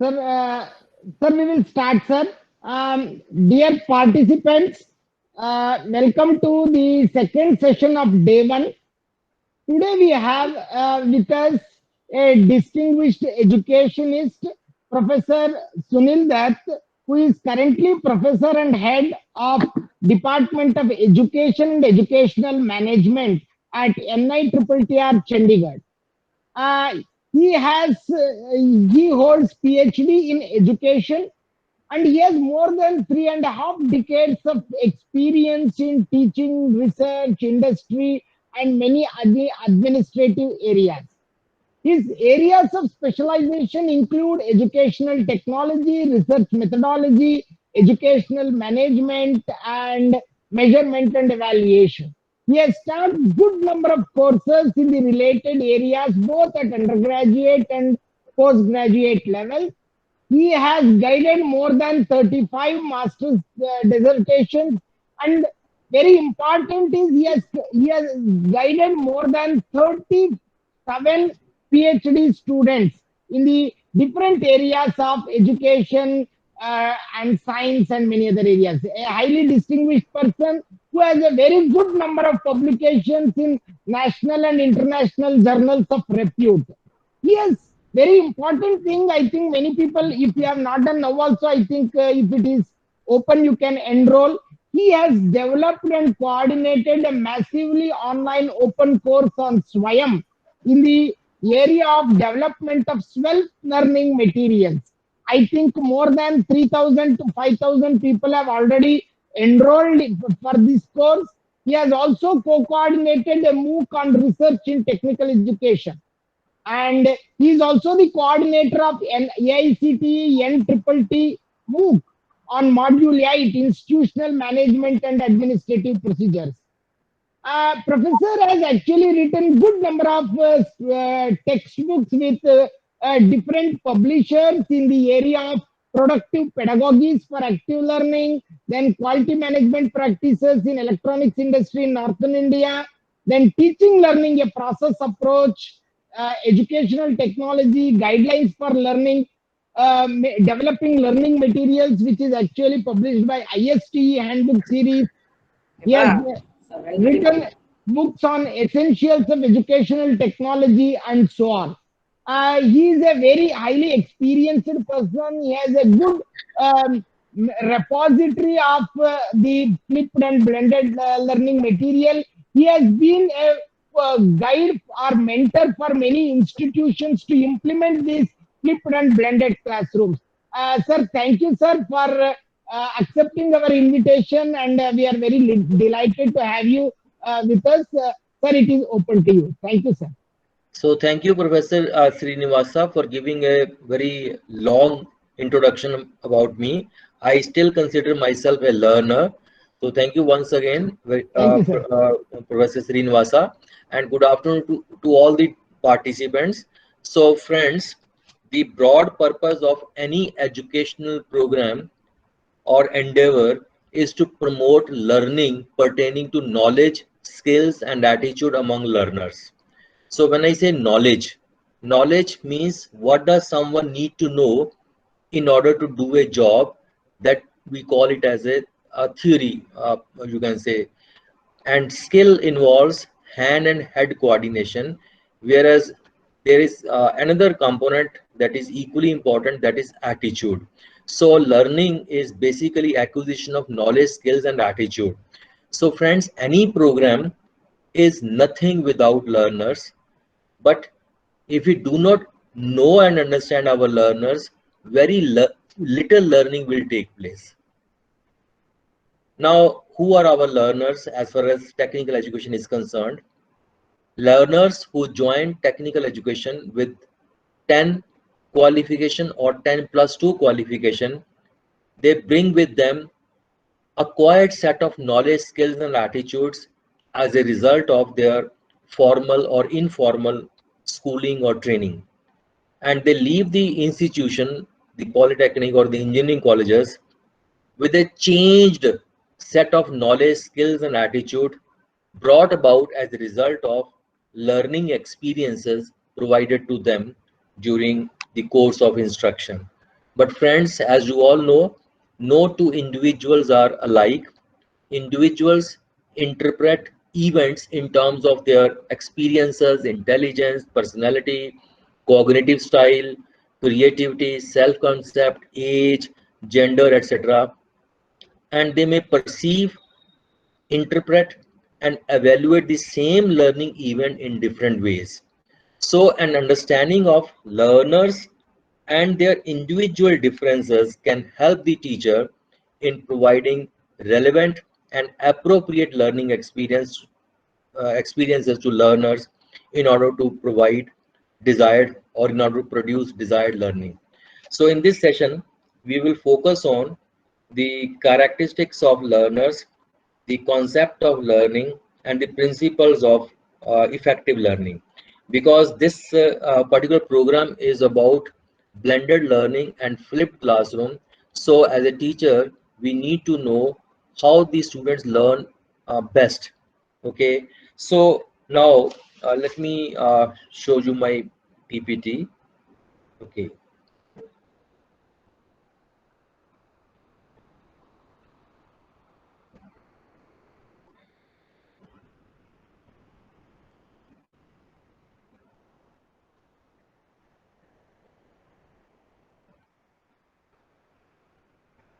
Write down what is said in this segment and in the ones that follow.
Sir, sir, we will start, sir. Dear participants, welcome to the second session of day one. Today we have with us a distinguished educationist, Professor Sunil Dutt, who is currently Professor and Head of Department of Education and Educational Management at NITTTR Chandigarh. Uh, he holds PhD in education and he has more than 3.5 decades of experience in teaching, research, industry, and many other administrative areas. His areas of specialization include educational technology, research methodology, educational management, and measurement and evaluation. He has taught good number of courses in the related areas, both at undergraduate and postgraduate level. He has guided more than 35 master's dissertations, and very important is he has guided more than 37 PhD students in the different areas of education and science and many other areas. A highly distinguished person who has a very good number of publications in national and international journals of repute. Yes, very important thing. I think many people, if you have not done now also, I think if it is open, you can enroll. He has developed and coordinated a massively online open course on Swayam in the area of development of self-learning materials. I think more than 3,000 to 5,000 people have already enrolled for this course. He has also co-coordinated a MOOC on research in technical education. And he is also the coordinator of AICTE NTTT MOOC on Module 8, Institutional Management and Administrative Procedures. Professor has actually written good number of textbooks with different publishers in the area of productive pedagogies for active learning, then quality management practices in electronics industry in Northern India, then teaching learning, a process approach, educational technology, guidelines for learning, developing learning materials, which is actually published by ISTE Handbook Series. He has written books on essentials of educational technology and so on. He is a very highly experienced person. He has a good repository of the flipped and blended learning material. He has been a guide or mentor for many institutions to implement these flipped and blended classrooms. Sir, thank you, sir, for accepting our invitation, and we are very delighted to have you with us. Sir, it is open to you. Thank you, sir. So thank you, Professor Srinivasa, for giving a very long introduction about me. I still consider myself a learner. So thank you once again, Professor Srinivasa, and good afternoon to all the participants. So friends, the broad purpose of any educational program or endeavor is to promote learning pertaining to knowledge, skills, and attitude among learners. So when I say knowledge, knowledge means what does someone need to know in order to do a job, that we call it as a theory, you can say. And skill involves hand and head coordination, whereas there is another component that is equally important, that is attitude. So learning is basically acquisition of knowledge, skills, and attitude. So friends, any program is nothing without learners. But if we do not know and understand our learners, very little learning will take place. Now, who are our learners as far as technical education is concerned? Learners who join technical education with 10 qualification or 10+2 qualification, they bring with them acquired set of knowledge, skills, and attitudes as a result of their formal or informal schooling or training, and they leave the institution, the polytechnic or the engineering colleges, with a changed set of knowledge, skills, and attitude brought about as a result of learning experiences provided to them during the course of instruction. But friends, as you all know, no two individuals are alike. Individuals interpret events in terms of their experiences, intelligence, personality, cognitive style, creativity, self-concept, age, gender, etc. And they may perceive, interpret, and evaluate the same learning event in different ways. So an understanding of learners and their individual differences can help the teacher in providing relevant and appropriate learning experiences to learners in order to provide desired or in order to produce desired learning. So in this session, we will focus on the characteristics of learners, the concept of learning, and the principles of effective learning. Because this particular program is about blended learning and flipped classroom. So as a teacher, we need to know how the students learn best. Okay, so now let me show you my PPT. Okay.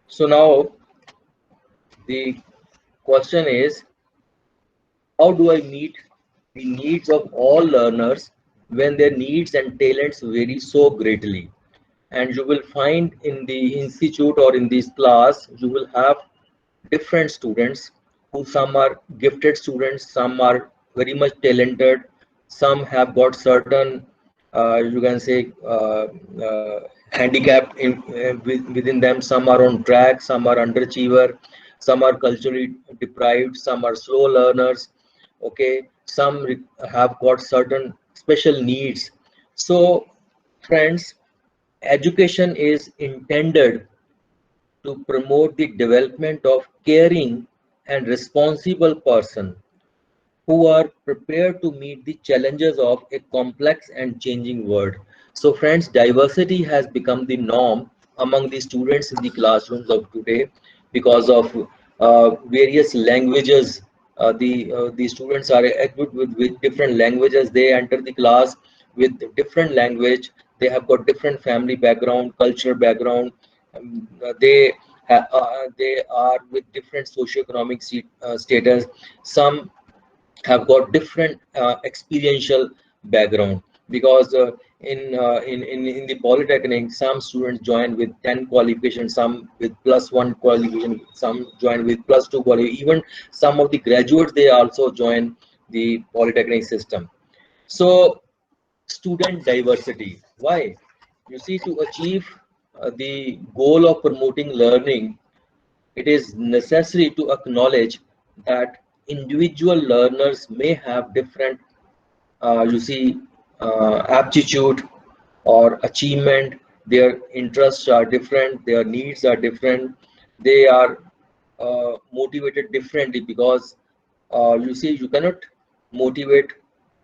So now the question is, how do I meet the needs of all learners when their needs and talents vary so greatly? And you will find in the institute or in this class, you will have different students who some are gifted students, some are very much talented, some have got certain, you can say, handicapped within them, some are on track, some are underachiever, some are culturally deprived, some are slow learners, okay, some have got certain special needs. So friends, education is intended to promote the development of caring and responsible person who are prepared to meet the challenges of a complex and changing world. So friends, diversity has become the norm among the students in the classrooms of today because of various languages. The students are equipped with different languages. They enter the class with different language. They have got different family background, cultural background. They are with different socioeconomic status. Some have got different experiential background because in the polytechnic, some students join with 10 qualifications, some with +1 qualification, some join with +2 qualification. Even some of the graduates, they also join the polytechnic system. So student diversity, why? You see, to achieve the goal of promoting learning, it is necessary to acknowledge that individual learners may have different, you see, aptitude or achievement. Their interests are different, their needs are different, they are motivated differently because you see, you cannot motivate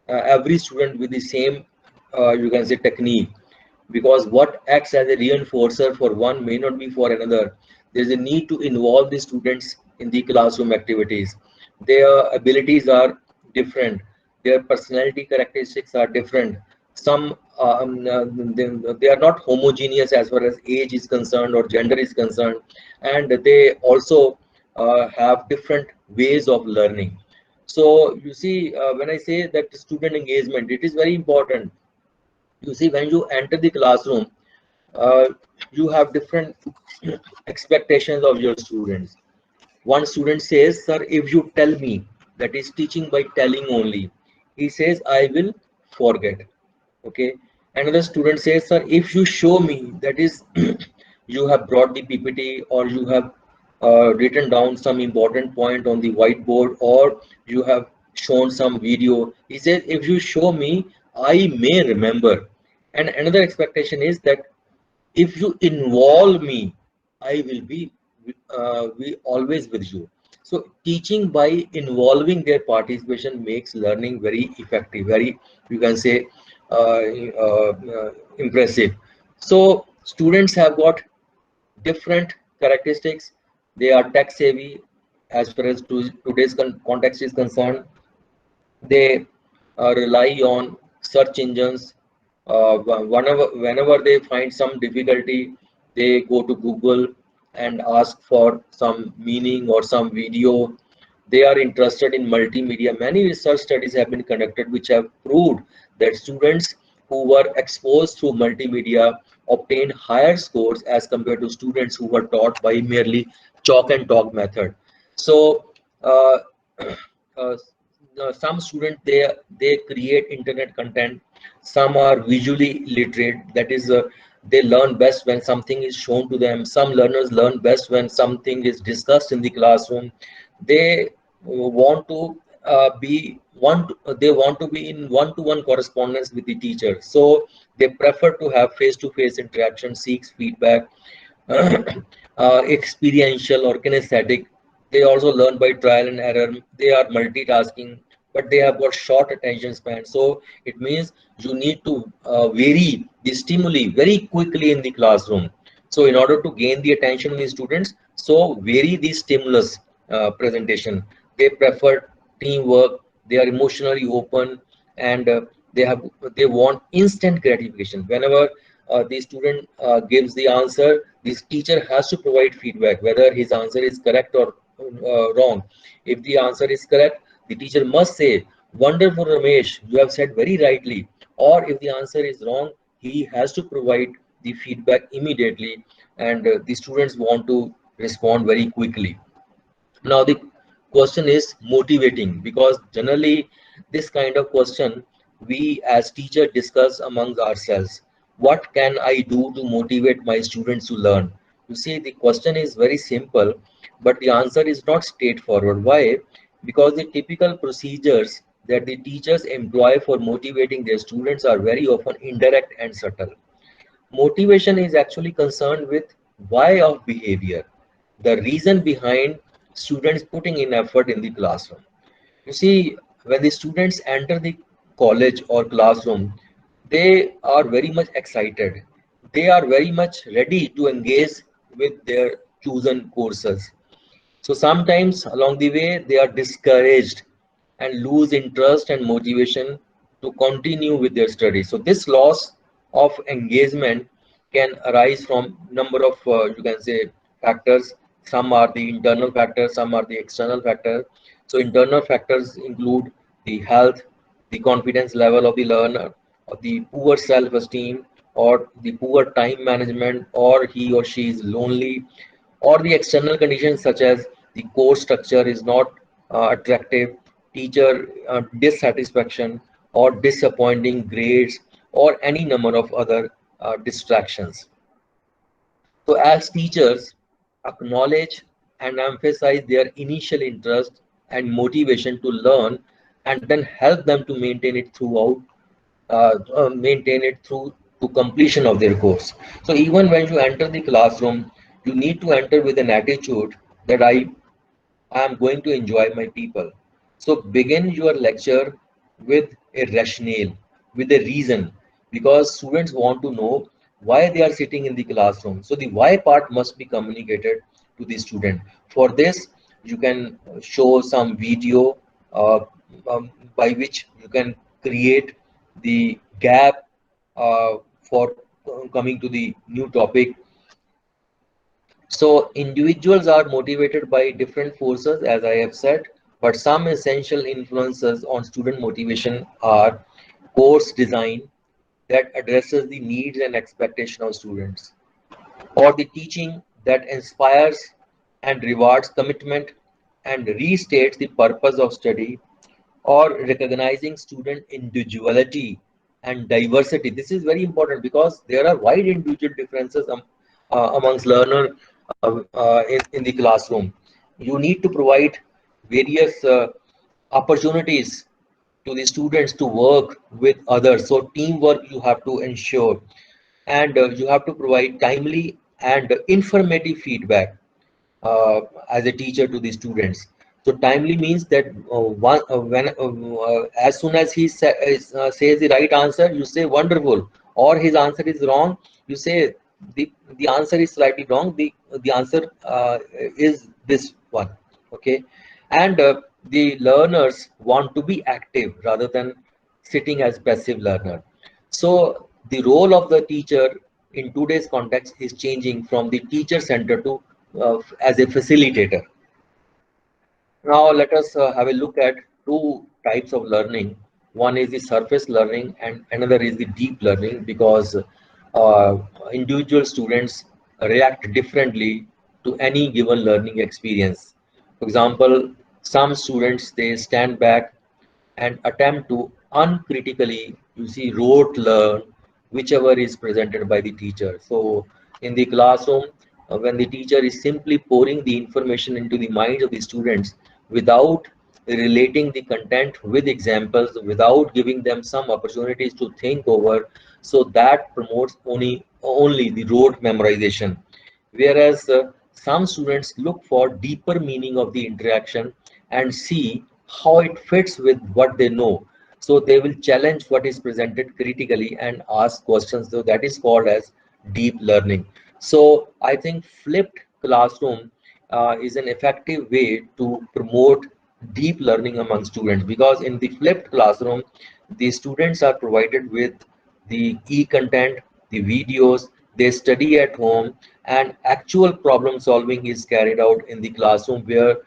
every student with the same, you can say, technique, because what acts as a reinforcer for one may not be for another. There is a need to involve the students in the classroom activities. Their abilities are different, their personality characteristics are different. Some they are not homogeneous as far as age is concerned or gender is concerned, and they also have different ways of learning. So you see, when I say that student engagement, it is very important. You see, when you enter the classroom, uh, you have different expectations of your students. One student says, sir, if you tell me, that is teaching by telling only, he says, I will forget. Okay. Another student says, sir, if you show me, that is you have brought the PPT or you have written down some important point on the whiteboard or you have shown some video, he says, if you show me, I may remember. And another expectation is that if you involve me, I will be always with you. So teaching by involving their participation makes learning very effective, very, you can say, impressive. So Students have got different characteristics. They are tech savvy as far as today's context is concerned. They rely on search engines. Whenever they find some difficulty, they go to Google and ask for some meaning or some video. They are interested in multimedia. Many research studies have been conducted which have proved that students who were exposed through multimedia obtain higher scores as compared to students who were taught by merely chalk and talk method. So uh, uh, some students, they create internet content. Some are visually literate, that is they learn best when something is shown to them. Some learners learn best when something is discussed in the classroom. They want to they want to be in one-to-one correspondence with the teacher, so they prefer to have face-to-face interaction, seeks feedback, experiential or kinesthetic. They also learn by trial and error. They are multitasking, but they have got short attention span. So it means you need to vary the stimuli very quickly in the classroom. So in order to gain the attention of the students, so vary the stimulus presentation. They prefer teamwork. They are emotionally open, and they have they want instant gratification. Whenever the student gives the answer, this teacher has to provide feedback whether his answer is correct or wrong. If the answer is correct, the teacher must say, "Wonderful, Ramesh, you have said very rightly." Or if the answer is wrong, he has to provide the feedback immediately, and the students want to respond very quickly. Now the question is motivating, because generally this kind of question we as teacher discuss amongst ourselves. What can I do to motivate my students to learn? You see, the question is very simple, but the answer is not straightforward. Why? Because the typical procedures that the teachers employ for motivating their students are very often indirect and subtle. Motivation is actually concerned with why of behavior, the reason behind students putting in effort in the classroom. You see, when the students enter the college or classroom, they are very much excited. They are very much ready to engage with their chosen courses. So sometimes along the way, they are discouraged and lose interest and motivation to continue with their studies. So this loss of engagement can arise from number of you can say factors. Some are the internal factors, some are the external factors. So internal factors include the health, the confidence level of the learner, or the poor self-esteem, or the poor time management, or he or she is lonely, or the external conditions such as the course structure is not attractive, teacher dissatisfaction, or disappointing grades, or any number of other distractions. So as teachers, acknowledge and emphasize their initial interest and motivation to learn, and then help them to maintain it throughout, maintain it through to completion of their course. So even when you enter the classroom, you need to enter with an attitude that I am going to enjoy my people. So begin your lecture with a rationale, with a reason, because students want to know why they are sitting in the classroom. So the why part must be communicated to the student. For this, you can show some video uh, by which you can create the gap for coming to the new topic. So individuals are motivated by different forces, as I have said, but some essential influences on student motivation are course design that addresses the needs and expectation of students, or the teaching that inspires and rewards commitment and restates the purpose of study, or recognizing student individuality and diversity. This is very important because there are wide individual differences amongst learner in the classroom. You need to provide various opportunities to the students to work with others. So teamwork you have to ensure, and you have to provide timely and informative feedback as a teacher to the students. So timely means that as soon as he says the right answer, you say wonderful, or his answer is wrong, you say the answer is slightly wrong. The answer is this one. Okay, and the learners want to be active rather than sitting as passive learner. So the role of the teacher in today's context is changing from the teacher center to as a facilitator. Now let us have a look at two types of learning. One is the surface learning and another is the deep learning, because individual students react differently to any given learning experience. For example, some students, they stand back and attempt to uncritically, you see, rote learn whichever is presented by the teacher. So in the classroom, when the teacher is simply pouring the information into the minds of the students without relating the content with examples, without giving them some opportunities to think over, so that promotes only the rote memorization. Whereas some students look for deeper meaning of the interaction and see how it fits with what they know. So they will challenge what is presented critically and ask questions. So that is called as deep learning. So I think flipped classroom is an effective way to promote deep learning among students, because in the flipped classroom, the students are provided with the key content, the videos, they study at home, and actual problem solving is carried out in the classroom, where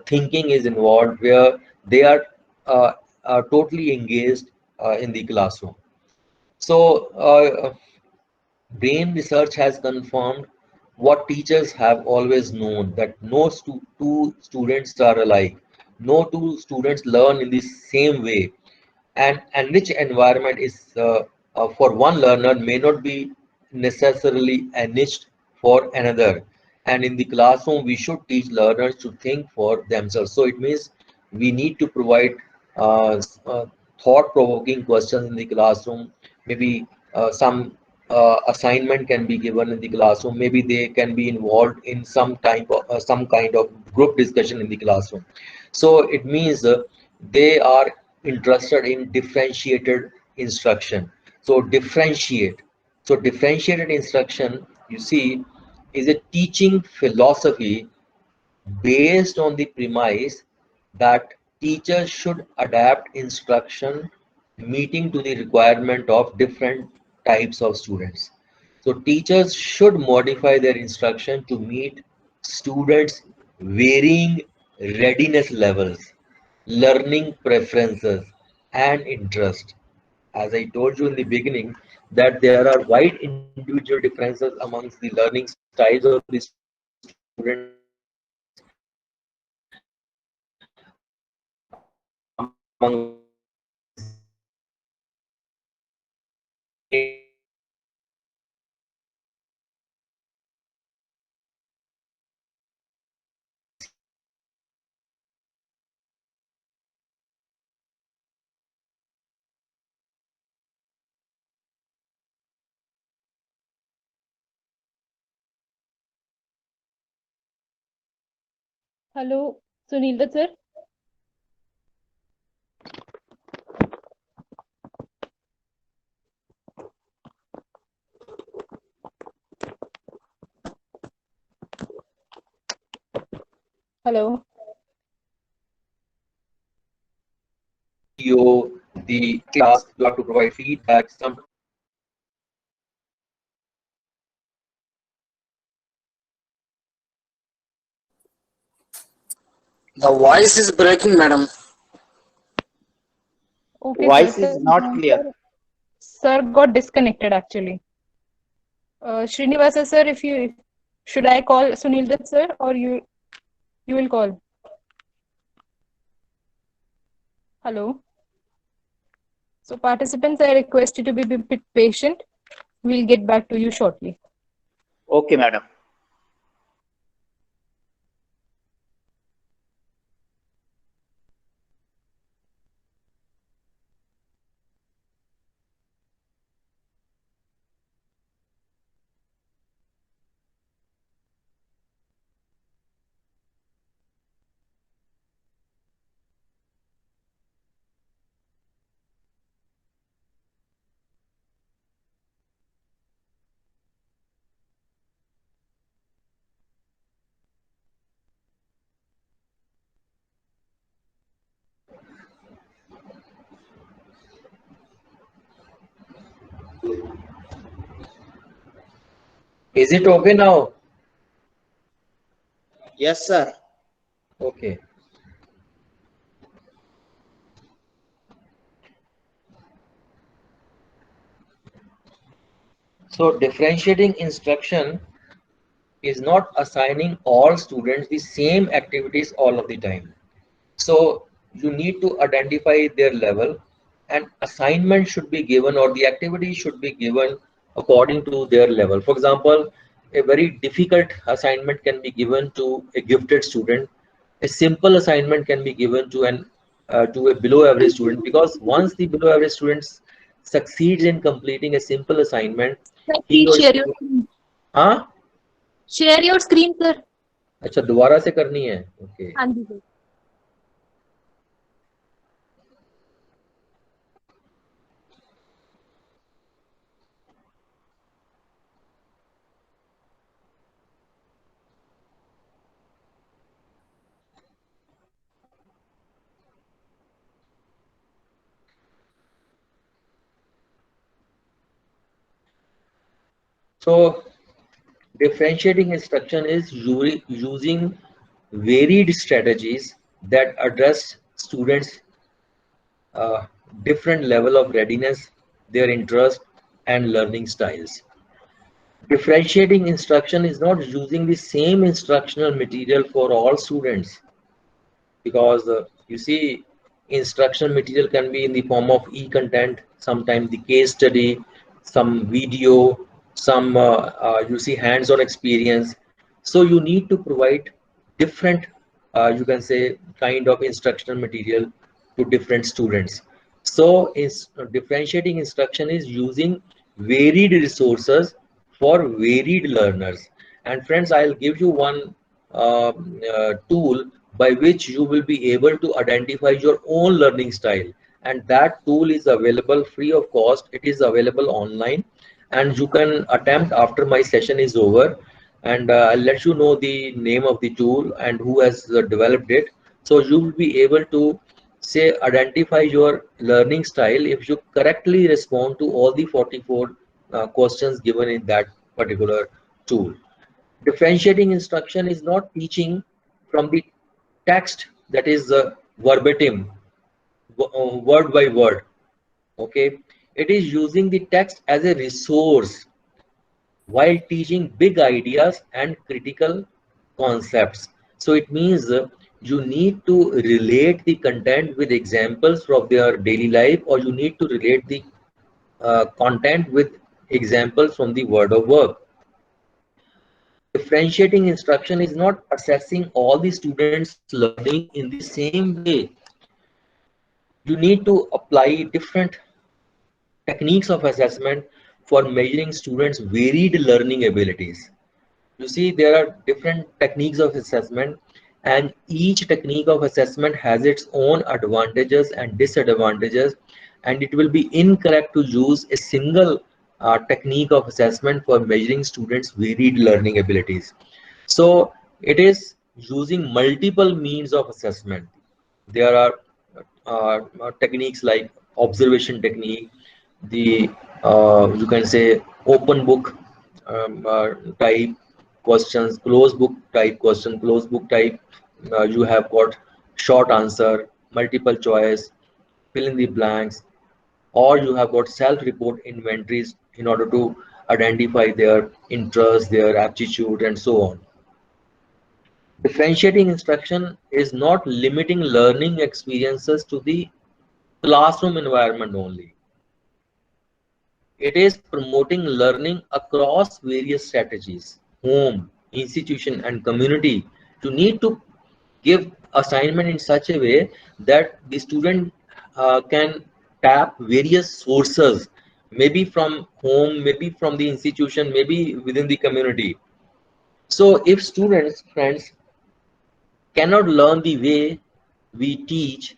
thinking is involved, where they uh, are totally engaged in the classroom. So brain research has confirmed what teachers have always known, that no two students are alike. No two students learn in the same way. An enriched environment is for one learner may not be necessarily enriched for another. And in the classroom, we should teach learners to think for themselves. So it means we need to provide thought-provoking questions in the classroom. Maybe some assignment can be given in the classroom. Maybe they can be involved in some kind of group discussion in the classroom. So it means they are interested in differentiated instruction. So differentiate. So differentiated instruction, you see, is a teaching philosophy based on the premise that teachers should adapt instruction meeting to the requirement of different types of students. So teachers should modify their instruction to meet students' varying readiness levels, learning preferences, and interest. As I told you in the beginning, that there are wide individual differences amongst the learning styles of the students among the different Hello, Sunil Dutt sir. Hello. video, the class, you have to provide feedback. The voice is breaking, madam. Okay, sir. Voice is not clear. Sir got disconnected actually. Srinivasa sir, if you should I call Sunil Dutt sir or you will call? Hello. So participants, I request you to be a bit patient. We'll get back to you shortly. Okay, madam. Is it okay now? Yes, sir. Okay. So differentiating instruction is not assigning all students the same activities all of the time. So you need to identify their level, and assignment should be given, or the activity should be given according to their level. For example, a very difficult assignment can be given to a gifted student. A simple assignment can be given to an to a below average student, because once the below average students succeeds in completing a simple assignment, Sir, he please or share she, your screen. हाँ Share your screen, sir. अच्छा दोबारा से करनी है. Okay. हाँ जी sir. So differentiating instruction is using varied strategies that address students' different level of readiness, their interest, and learning styles. Differentiating instruction is not using the same instructional material for all students, because you see, instructional material can be in the form of e-content, sometimes the case study, some video, some you see hands-on experience. So you need to provide different you can say kind of instructional material to different students. So is differentiating instruction is using varied resources for varied learners. And friends, I'll give you one tool by which you will be able to identify your own learning style, and that tool is available free of cost. It is available online, and you can attempt after my session is over, and I'll let you know the name of the tool and who has developed it. So you will be able to say identify your learning style if you correctly respond to all the 44 questions given in that particular tool. Differentiating instruction is not teaching from the text, that is verbatim, word by word. Okay, it is using the text as a resource while teaching big ideas and critical concepts. So it means you need to relate the content with examples from their daily life, or you need to relate the content with examples from the word of work. Differentiating instruction is not assessing all the students' learning in the same way. You need to apply different techniques of assessment for measuring students' varied learning abilities. You see, there are different techniques of assessment, and each technique of assessment has its own advantages and disadvantages, and it will be incorrect to use a single technique of assessment for measuring students' varied learning abilities. So it is using multiple means of assessment. There are techniques like observation technique, the you can say open book type questions, closed book type question, closed book type. You have got short answer, multiple choice, fill in the blanks, or you have got self-report inventories in order to identify their interest, their aptitude, and so on. Differentiating instruction is not limiting learning experiences to the classroom environment only. It is promoting learning across various strategies, home, institution, and community. You need to give assignment in such a way that the student can tap various sources, maybe from home, maybe from the institution, maybe within the community. So if students, friends, cannot learn the way we teach,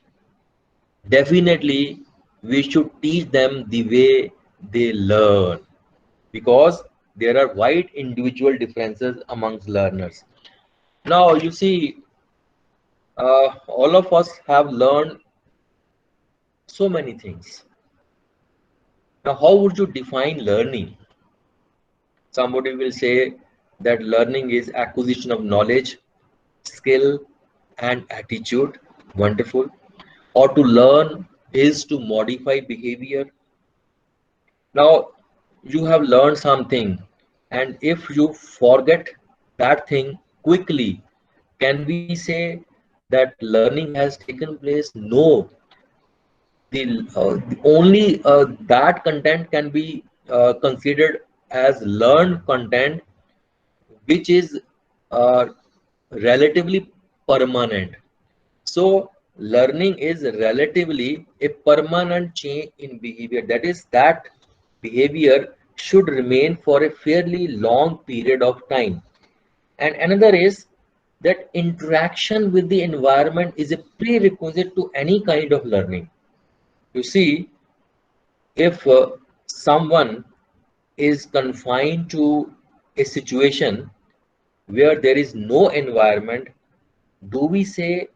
definitely we should teach them the way they learn, because there are wide individual differences amongst learners. Now you see, all of us have learned so many things. Now how would you define learning? Somebody will say that learning is acquisition of knowledge, skill, and attitude. Wonderful. Or to learn is to modify behavior. Now, you have learned something, and if you forget that thing quickly, can we say that learning has taken place? No. The only that content can be considered as learned content, which is uh, relatively permanent. So learning is relatively a permanent change in behavior. That is, that behavior should remain for a fairly long period of time. And another is that interaction with the environment is a prerequisite to any kind of learning. You see, if someone is confined to a situation where there is no environment, do we say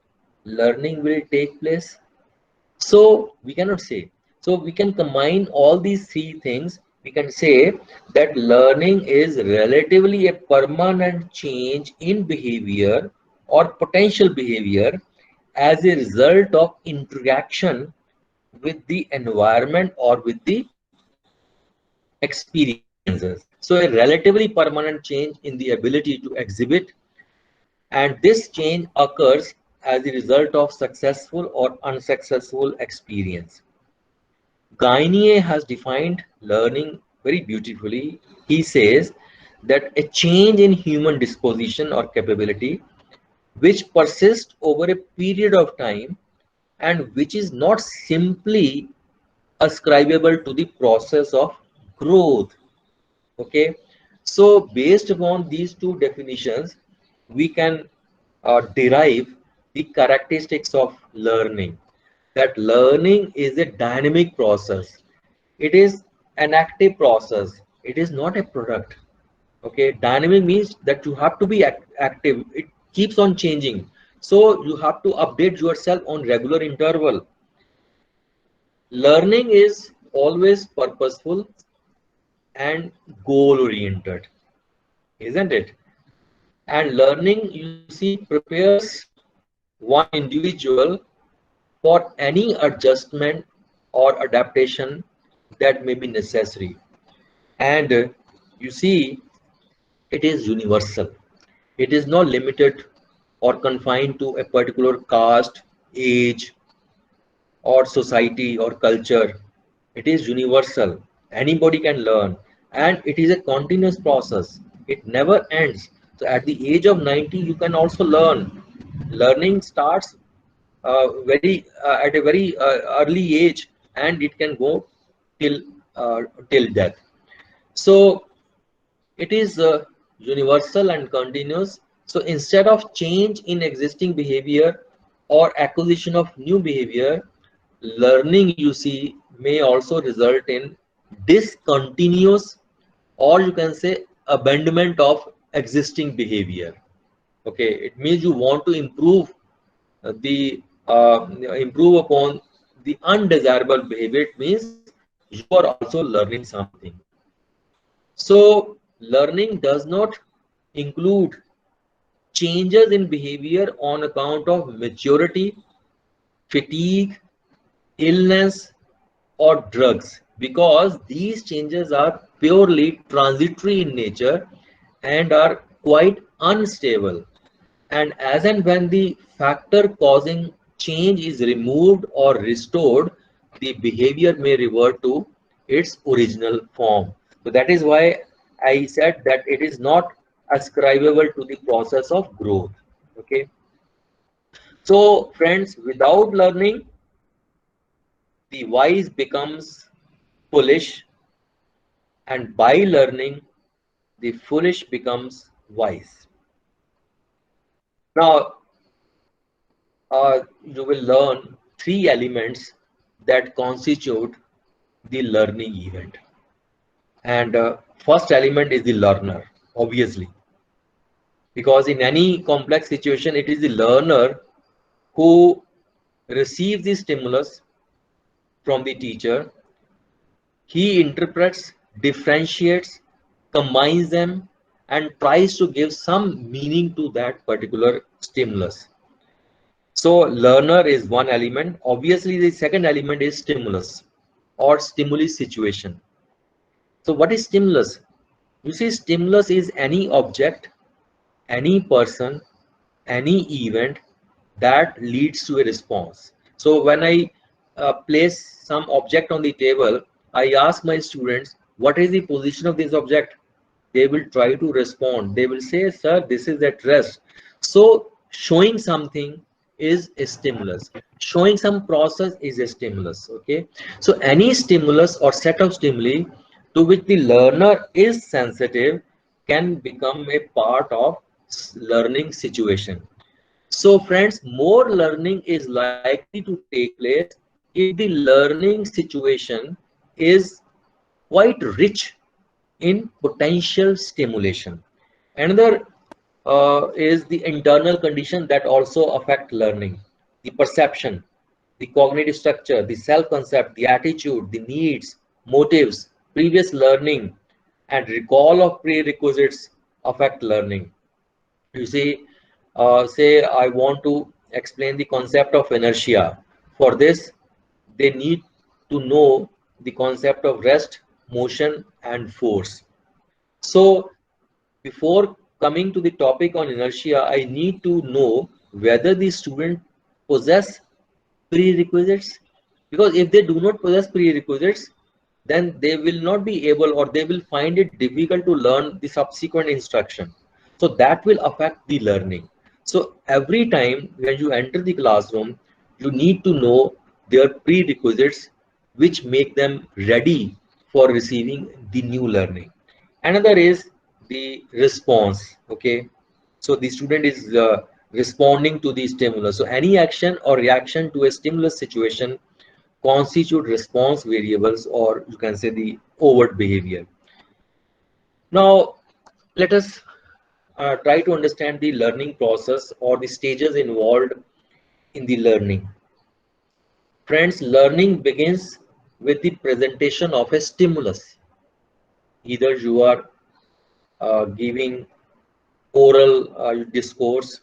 learning will take place? So we cannot say. So we can combine all these three things. We can say that learning is relatively a permanent change in behavior or potential behavior as a result of interaction with the environment or with the experiences. So a relatively permanent change in the ability to exhibit, and this change occurs as a result of successful or unsuccessful experience. Gainier has defined learning very beautifully. He says that a change in human disposition or capability which persists over a period of time and which is not simply ascribable to the process of growth. Okay, so based upon these two definitions, we can derive the characteristics of learning. That learning is a dynamic process. It is an active process. It is not a product. Okay, dynamic means that you have to be active. It keeps on changing. So you have to update yourself on regular interval. Learning is always purposeful and goal oriented, isn't it? And learning, you see, prepares one individual for any adjustment or adaptation that may be necessary. And you see, it is universal. It is not limited or confined to a particular caste, age, or society or culture. It is universal. Anybody can learn, and it is a continuous process. It never ends. So at the age of 90, you can also learn. Learning starts at a very early age, and it can go till till death. So it is universal and continuous. So instead of change in existing behavior or acquisition of new behavior, learning, you see, may also result in discontinuous, or you can say abandonment of existing behavior. Okay, it means you want to improve the improve upon the undesirable behavior. It means you are also learning something. So learning does not include changes in behavior on account of maturity, fatigue, illness, or drugs, because these changes are purely transitory in nature and are quite unstable. And as and when the factor causing change is removed or restored, the behavior may revert to its original form. So that is why I said that it is not ascribable to the process of growth. Okay. So friends, without learning, the wise becomes foolish, and by learning, the foolish becomes wise. Now, you will learn three elements that constitute the learning event. And first element is the learner, obviously, because in any complex situation, it is the learner who receives the stimulus from the teacher. He interprets, differentiates, combines them, and tries to give some meaning to that particular stimulus. So learner is one element. Obviously, the second element is stimulus or stimuli situation. So what is stimulus? You see, stimulus is any object, any person, any event that leads to a response. So when I place some object on the table, I ask my students, what is the position of this object? They will try to respond. They will say, sir, this is at rest. So showing something is a stimulus. Showing some process is a stimulus. Okay. So any stimulus or set of stimuli to which the learner is sensitive can become a part of learning situation. So friends, more learning is likely to take place if the learning situation is quite rich in potential stimulation. Another is the internal condition that also affect learning: the perception, the cognitive structure, the self-concept, the attitude, the needs, motives, previous learning, and recall of prerequisites affect learning. You see, say I want to explain the concept of inertia. For this, they need to know the concept of rest, motion, and force. So before coming to the topic on inertia, I need to know whether the student possess prerequisites, because if they do not possess prerequisites, then they will not be able, or they will find it difficult to learn the subsequent instruction. So that will affect the learning. So every time when you enter the classroom, you need to know their prerequisites which make them ready for receiving the new learning. Another is the response. Okay, so the student is responding to the stimulus. So any action or reaction to a stimulus situation constitute response variables, or you can say the overt behavior. Now let us try to understand the learning process or the stages involved in the learning. Friends, learning begins with the presentation of a stimulus. Either you are giving oral discourse,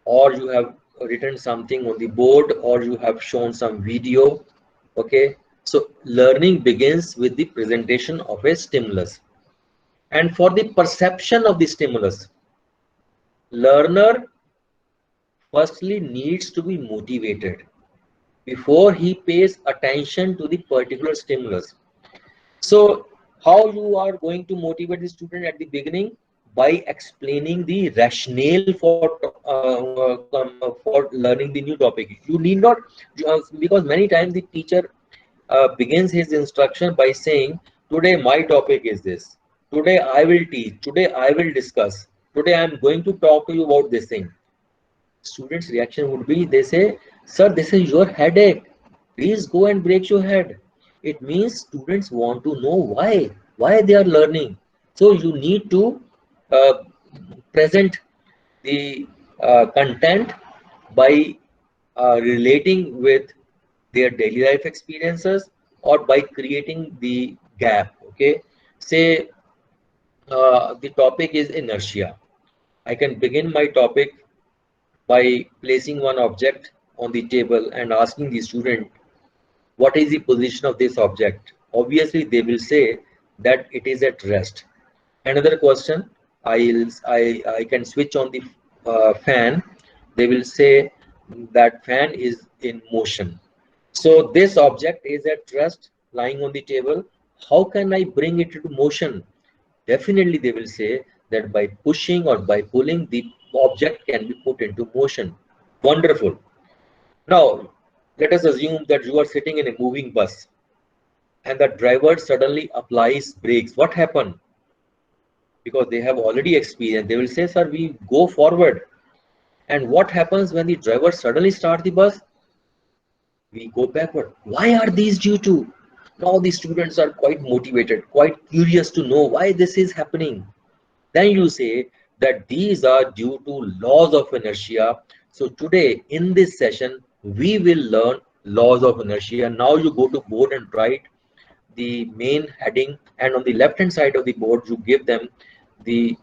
or you have written something on the board, or you have shown some video. Okay, so learning begins with the presentation of a stimulus. And for the perception of the stimulus, learner firstly needs to be motivated before he pays attention to the particular stimulus. So how you are going to motivate the student at the beginning? By explaining the rationale for learning the new topic. You need not, because many times the teacher begins his instruction by saying, today my topic is this, today I will teach, today I will discuss, today I am going to talk to you about this thing. Students' reaction would be, they say, sir, this is your headache, please go and break your head. It means students want to know why they are learning. So you need to present the content by relating with their daily life experiences, or by creating the gap. Okay, say the topic is inertia. I can begin my topic by placing one object on the table and asking the student, what is the position of this object? Obviously they will say that it is at rest. Another question, I can switch on the fan. They will say that fan is in motion. So this object is at rest, lying on the table. How can I bring it into motion? Definitely they will say that by pushing or by pulling, the object can be put into motion. Wonderful. Now let us assume that you are sitting in a moving bus and the driver suddenly applies brakes. What happened? Because they have already experienced, they will say, sir, we go forward. And what happens when the driver suddenly starts the bus? We go backward. Why are these due to? Now the students are quite motivated, quite curious to know why this is happening. Then you say that these are due to laws of inertia. So today in this session, we will learn laws of inertia. Now you go to board and write the main heading, and on the left hand side of the board you give them the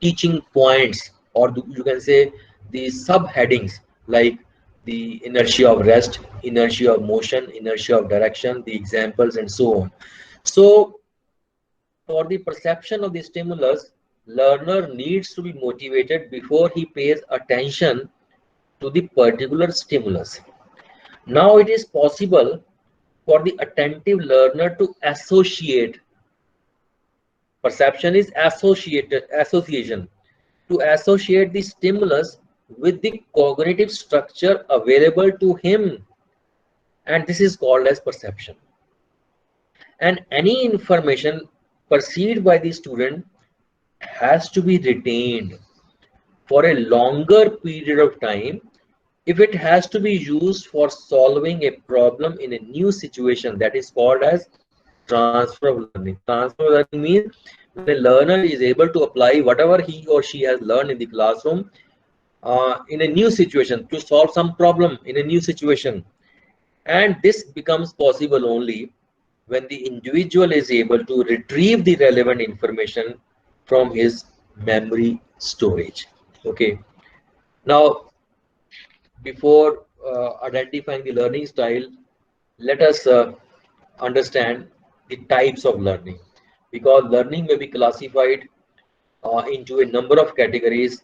teaching points, or you can say the subheadings, like the inertia of rest, inertia of motion, inertia of direction, the examples, and so on. So for the perception of the stimulus, learner needs to be motivated before he pays attention to the particular stimulus. Now it is possible for the attentive learner to associate. Perception is association, to associate the stimulus with the cognitive structure available to him, and this is called as perception. And any information perceived by the student has to be retained for a longer period of time if it has to be used for solving a problem in a new situation. That is called as transfer of learning. Transfer of learning means when a learner is able to apply whatever he or she has learned in the classroom in a new situation to solve some problem in a new situation. And this becomes possible only when the individual is able to retrieve the relevant information from his memory storage. Okay. Now, before identifying the learning style, let us understand the types of learning, because learning may be classified into a number of categories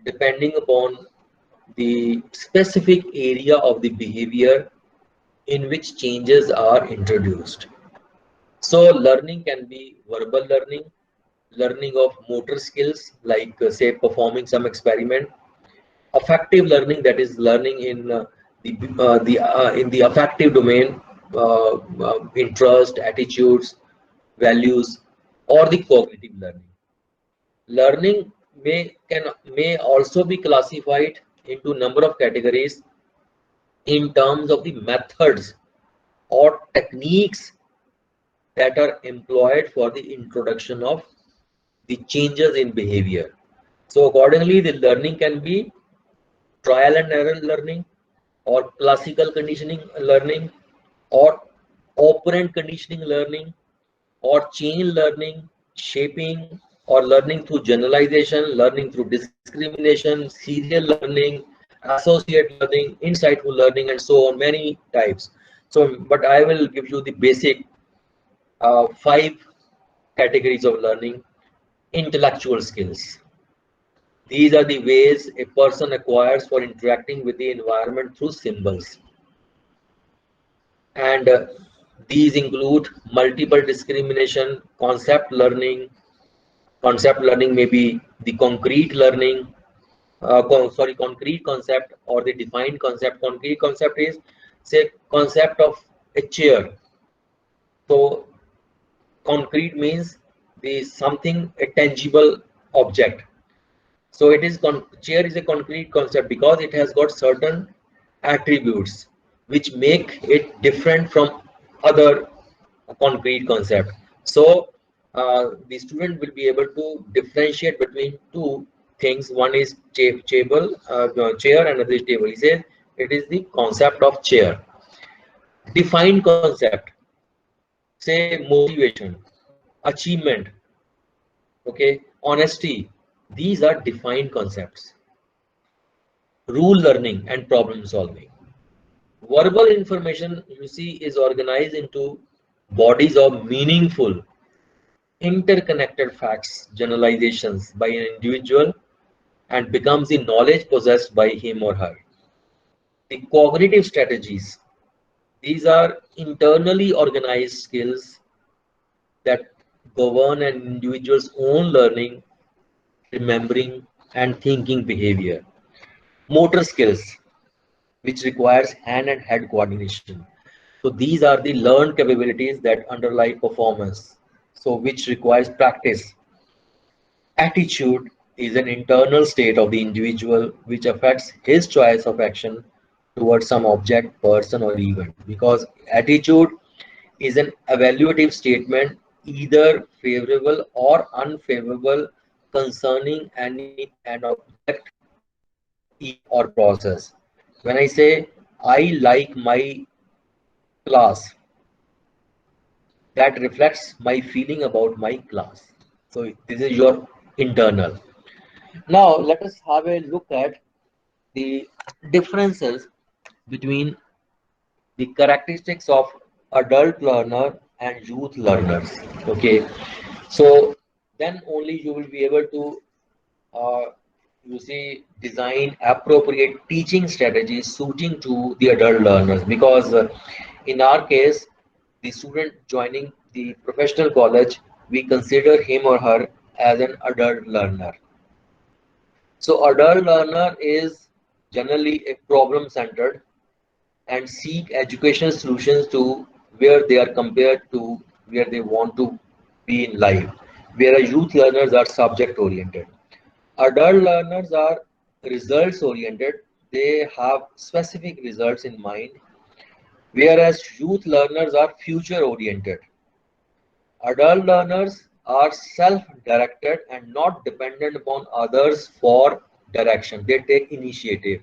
depending upon the specific area of the behavior in which changes are introduced. So learning can be verbal learning, learning of motor skills like say performing some experiment, affective learning, that is learning in the affective domain, interest, attitudes, values, or the cognitive learning. Learning may also be classified into number of categories in terms of the methods or techniques that are employed for the introduction of the changes in behavior. So accordingly, the learning can be trial and error learning, or classical conditioning learning, or operant conditioning learning, or chain learning, shaping, or learning through generalization, learning through discrimination, serial learning, associate learning, insightful learning, and so on, many types. So, but I will give you the basic 5 categories of learning. Intellectual skills. These are the ways a person acquires for interacting with the environment through symbols. And these include multiple discrimination, concept learning. Concept learning may be the concrete learning, concrete concept or the defined concept. Concrete concept is, say, concept of a chair. So concrete means the something, a tangible object. So it is chair is a concrete concept because it has got certain attributes which make it different from other concrete concept. So the student will be able to differentiate between 2 things. One is chair, another is table. He says it is the concept of chair. Defined concept, say motivation, achievement, okay, honesty. These are defined concepts. Rule learning and problem solving. Verbal information, you see, is organized into bodies of meaningful, interconnected facts, generalizations by an individual, and becomes the knowledge possessed by him or her. The cognitive strategies, these are internally organized skills that govern an individual's own learning, remembering, and thinking behavior. Motor skills, which requires hand and head coordination. So these are the learned capabilities that underlie performance, so which requires practice. Attitude is an internal state of the individual which affects his choice of action towards some object, person, or event, because attitude is an evaluative statement, either favorable or unfavorable, concerning an object or process. When I say I like my class, that reflects my feeling about my class. So this is your internal. Now let us have a look at the differences between the characteristics of adult learner and youth learners. Okay, so then only you will be able to uh, you see design appropriate teaching strategies suiting to the adult learners, because in our case the student joining the professional college, we consider him or her as an adult learner. So adult learner is generally a problem centered and seek educational solutions to where they are compared to where they want to be in life, whereas youth learners are subject oriented. Adult learners are results oriented, they have specific results in mind, whereas youth learners are future oriented. Adult learners are self directed and not dependent upon others for direction, they take initiative,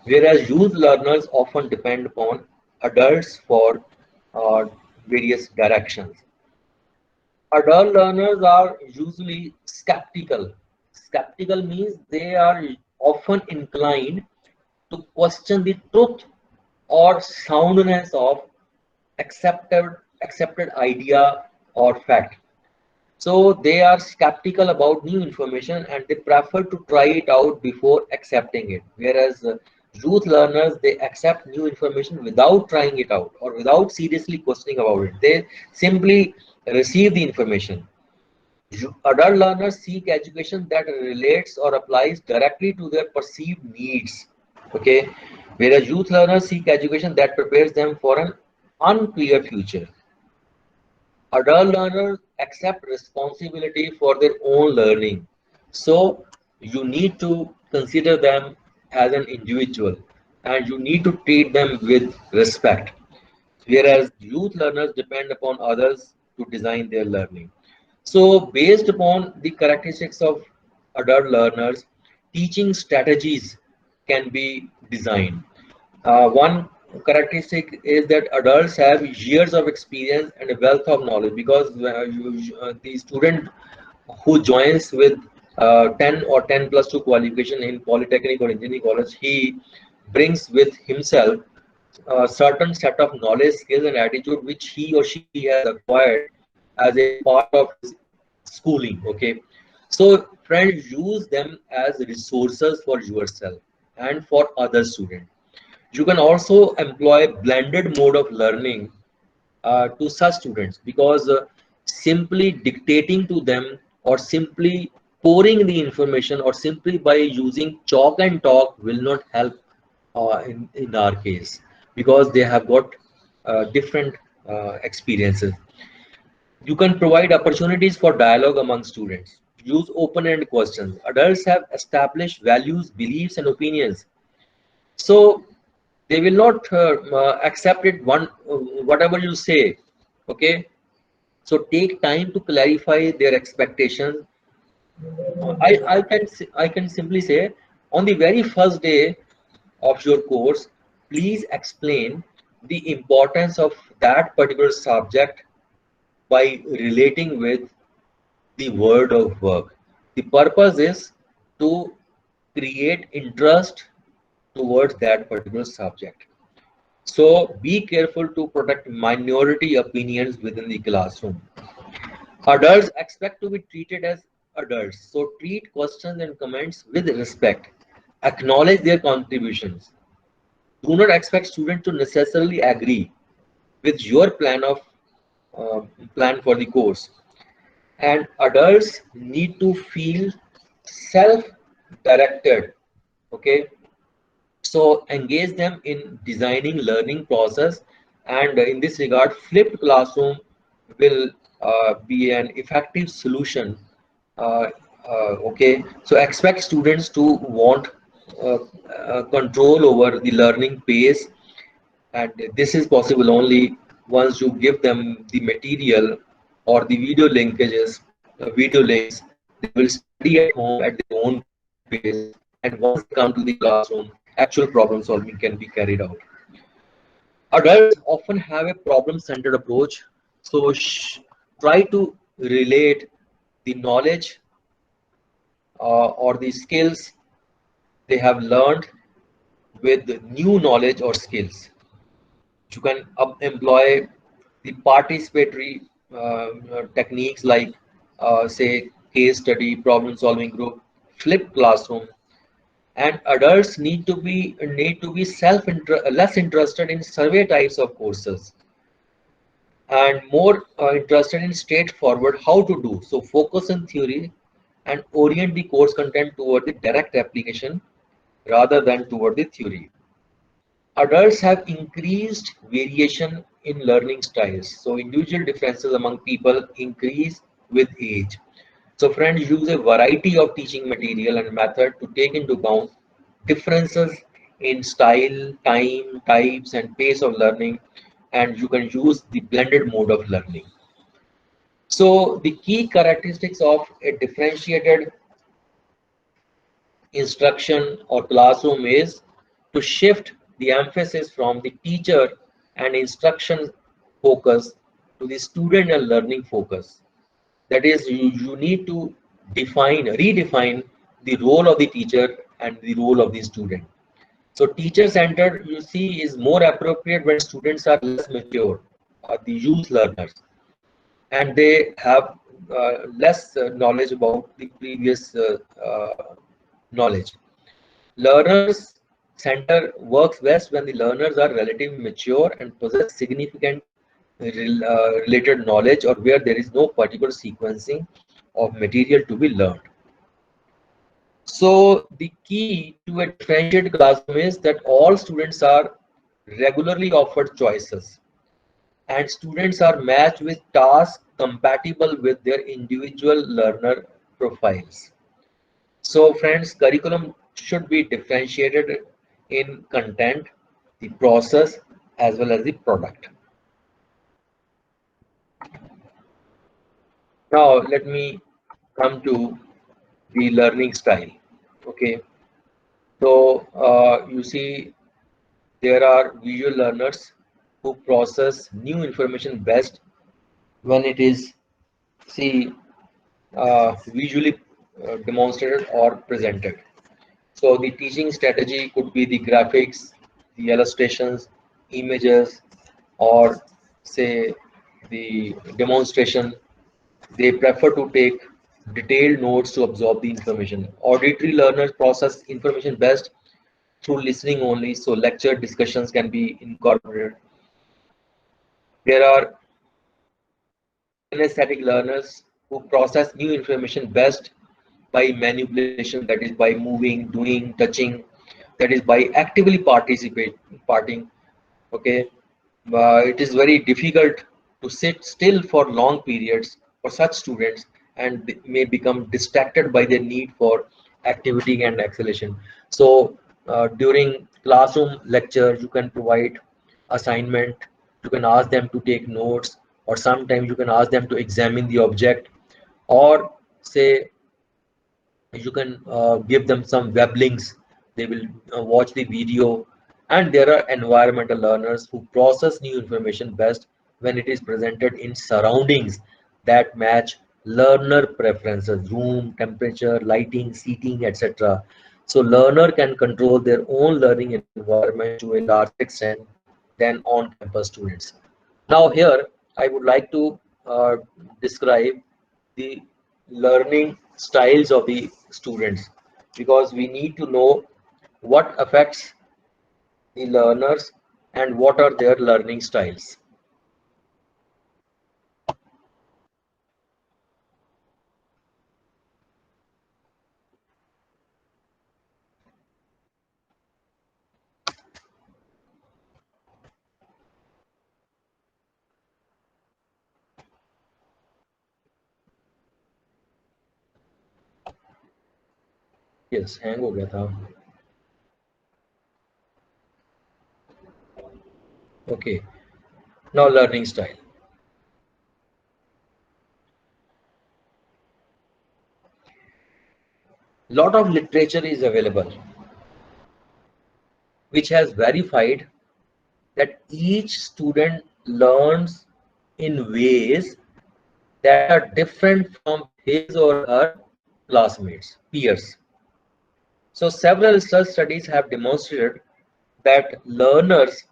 whereas youth learners often depend upon adults for uh, various directions. Adult learners are usually skeptical. Skeptical means they are often inclined to question the truth or soundness of accepted idea or fact. So they are skeptical about new information and they prefer to try it out before accepting it. Whereas youth learners, they accept new information without trying it out or without seriously questioning about it. They simply receive the information. Adult learners seek education that relates or applies directly to their perceived needs. Okay, whereas youth learners seek education that prepares them for an unclear future. Adult learners accept responsibility for their own learning. So you need to consider them as an individual and you need to treat them with respect. Whereas youth learners depend upon others to design their learning. So based upon the characteristics of adult learners, teaching strategies can be designed. One characteristic is that adults have years of experience and a wealth of knowledge, because the student who joins with 10 or 10 plus 2 qualification in polytechnic or engineering college, he brings with himself a certain set of knowledge, skills and attitude which he or she has acquired as a part of his schooling. Okay, so friends, use them as resources for yourself and for other students. You can also employ blended mode of learning to such students, because simply dictating to them or simply pouring the information or simply by using chalk and talk will not help in our case, because they have got different experiences. You can provide opportunities for dialogue among students. Use open-ended questions. Adults have established values, beliefs and opinions, so they will not accept it whatever you say. Okay, so take time to clarify their expectations. I can simply say, on the very first day of your course, please explain the importance of that particular subject by relating with the word of work. The purpose is to create interest towards that particular subject. So be careful to protect minority opinions within the classroom. Adults expect to be treated as adults, so treat questions and comments with respect. Acknowledge their contributions. Do not expect students to necessarily agree with your uh, plan for the course. And adults need to feel self-directed. Okay, so engage them in designing learning process, and in this regard flipped classroom will be an effective solution. uh, okay, so expect students to want control over the learning pace, and this is possible only once you give them the material or the video links. They will study at home at their own pace, and once they come to the classroom, actual problem solving can be carried out. Adults often have a problem-centered approach, So try to relate the knowledge or the skills they have learned with new knowledge or skills. You can employ the participatory techniques like say case study, problem solving group, flipped classroom, and adults need to be less interested in survey types of courses and more interested in straightforward how to do. So focus on theory and orient the course content toward the direct application rather than toward the theory. Adults have increased variation in learning styles. So individual differences among people increase with age. So friends, use a variety of teaching material and method to take into account differences in style, time, types, and pace of learning, and you can use the blended mode of learning. So the key characteristics of a differentiated instruction or classroom is to shift the emphasis from the teacher and instruction focus to the student and learning focus. That is, you need to redefine the role of the teacher and the role of the student. So teacher-centered, you see, is more appropriate when students are less mature, the youth learners, and they have less knowledge about the previous knowledge. Learners center works best when the learners are relatively mature and possess significant related knowledge, or where there is no particular sequencing of material to be learned. So the key to a differentiated classroom is that all students are regularly offered choices and students are matched with tasks compatible with their individual learner profiles. So friends, curriculum should be differentiated in content, the process, as well as the product. Now let me come to the learning style. Okay, so you see there are visual learners who process new information best when it is visually demonstrated or presented. So the teaching strategy could be the graphics, the illustrations, images, or say the demonstration. They prefer to take detailed notes to absorb the information. Auditory learners process information best through listening only, so lecture discussions can be incorporated. There are kinesthetic learners who process new information best by manipulation, that is by moving, doing, touching, that is by actively participating. Okay, it is very difficult to sit still for long periods for such students, and they may become distracted by their need for activity and acceleration. So during classroom lecture, you can provide assignment, you can ask them to take notes, or sometimes you can ask them to examine the object, or say you can give them some web links. They will watch the video. And there are environmental learners who process new information best when it is presented in surroundings that match learner preferences: room temperature, lighting, seating, etc. So learner can control their own learning environment to a larger extent than on-campus students. Now here I would like to describe the learning styles of the students, because we need to know what affects the learners and what are their learning styles. Yes, hang हो गया था. Okay, now learning style. Lot of literature is available which has verified that each student learns in ways that are different from his or her classmates, peers. So several research studies have demonstrated that learners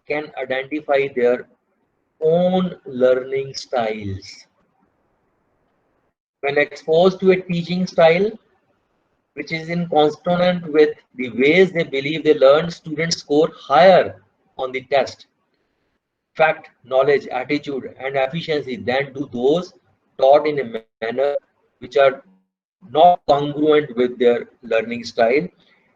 can identify their own learning styles. When exposed to a teaching style which is in consonant with the ways they believe they learn, students score higher on the test. Fact, knowledge, attitude, and efficiency than do those taught in a manner which are not congruent with their learning style.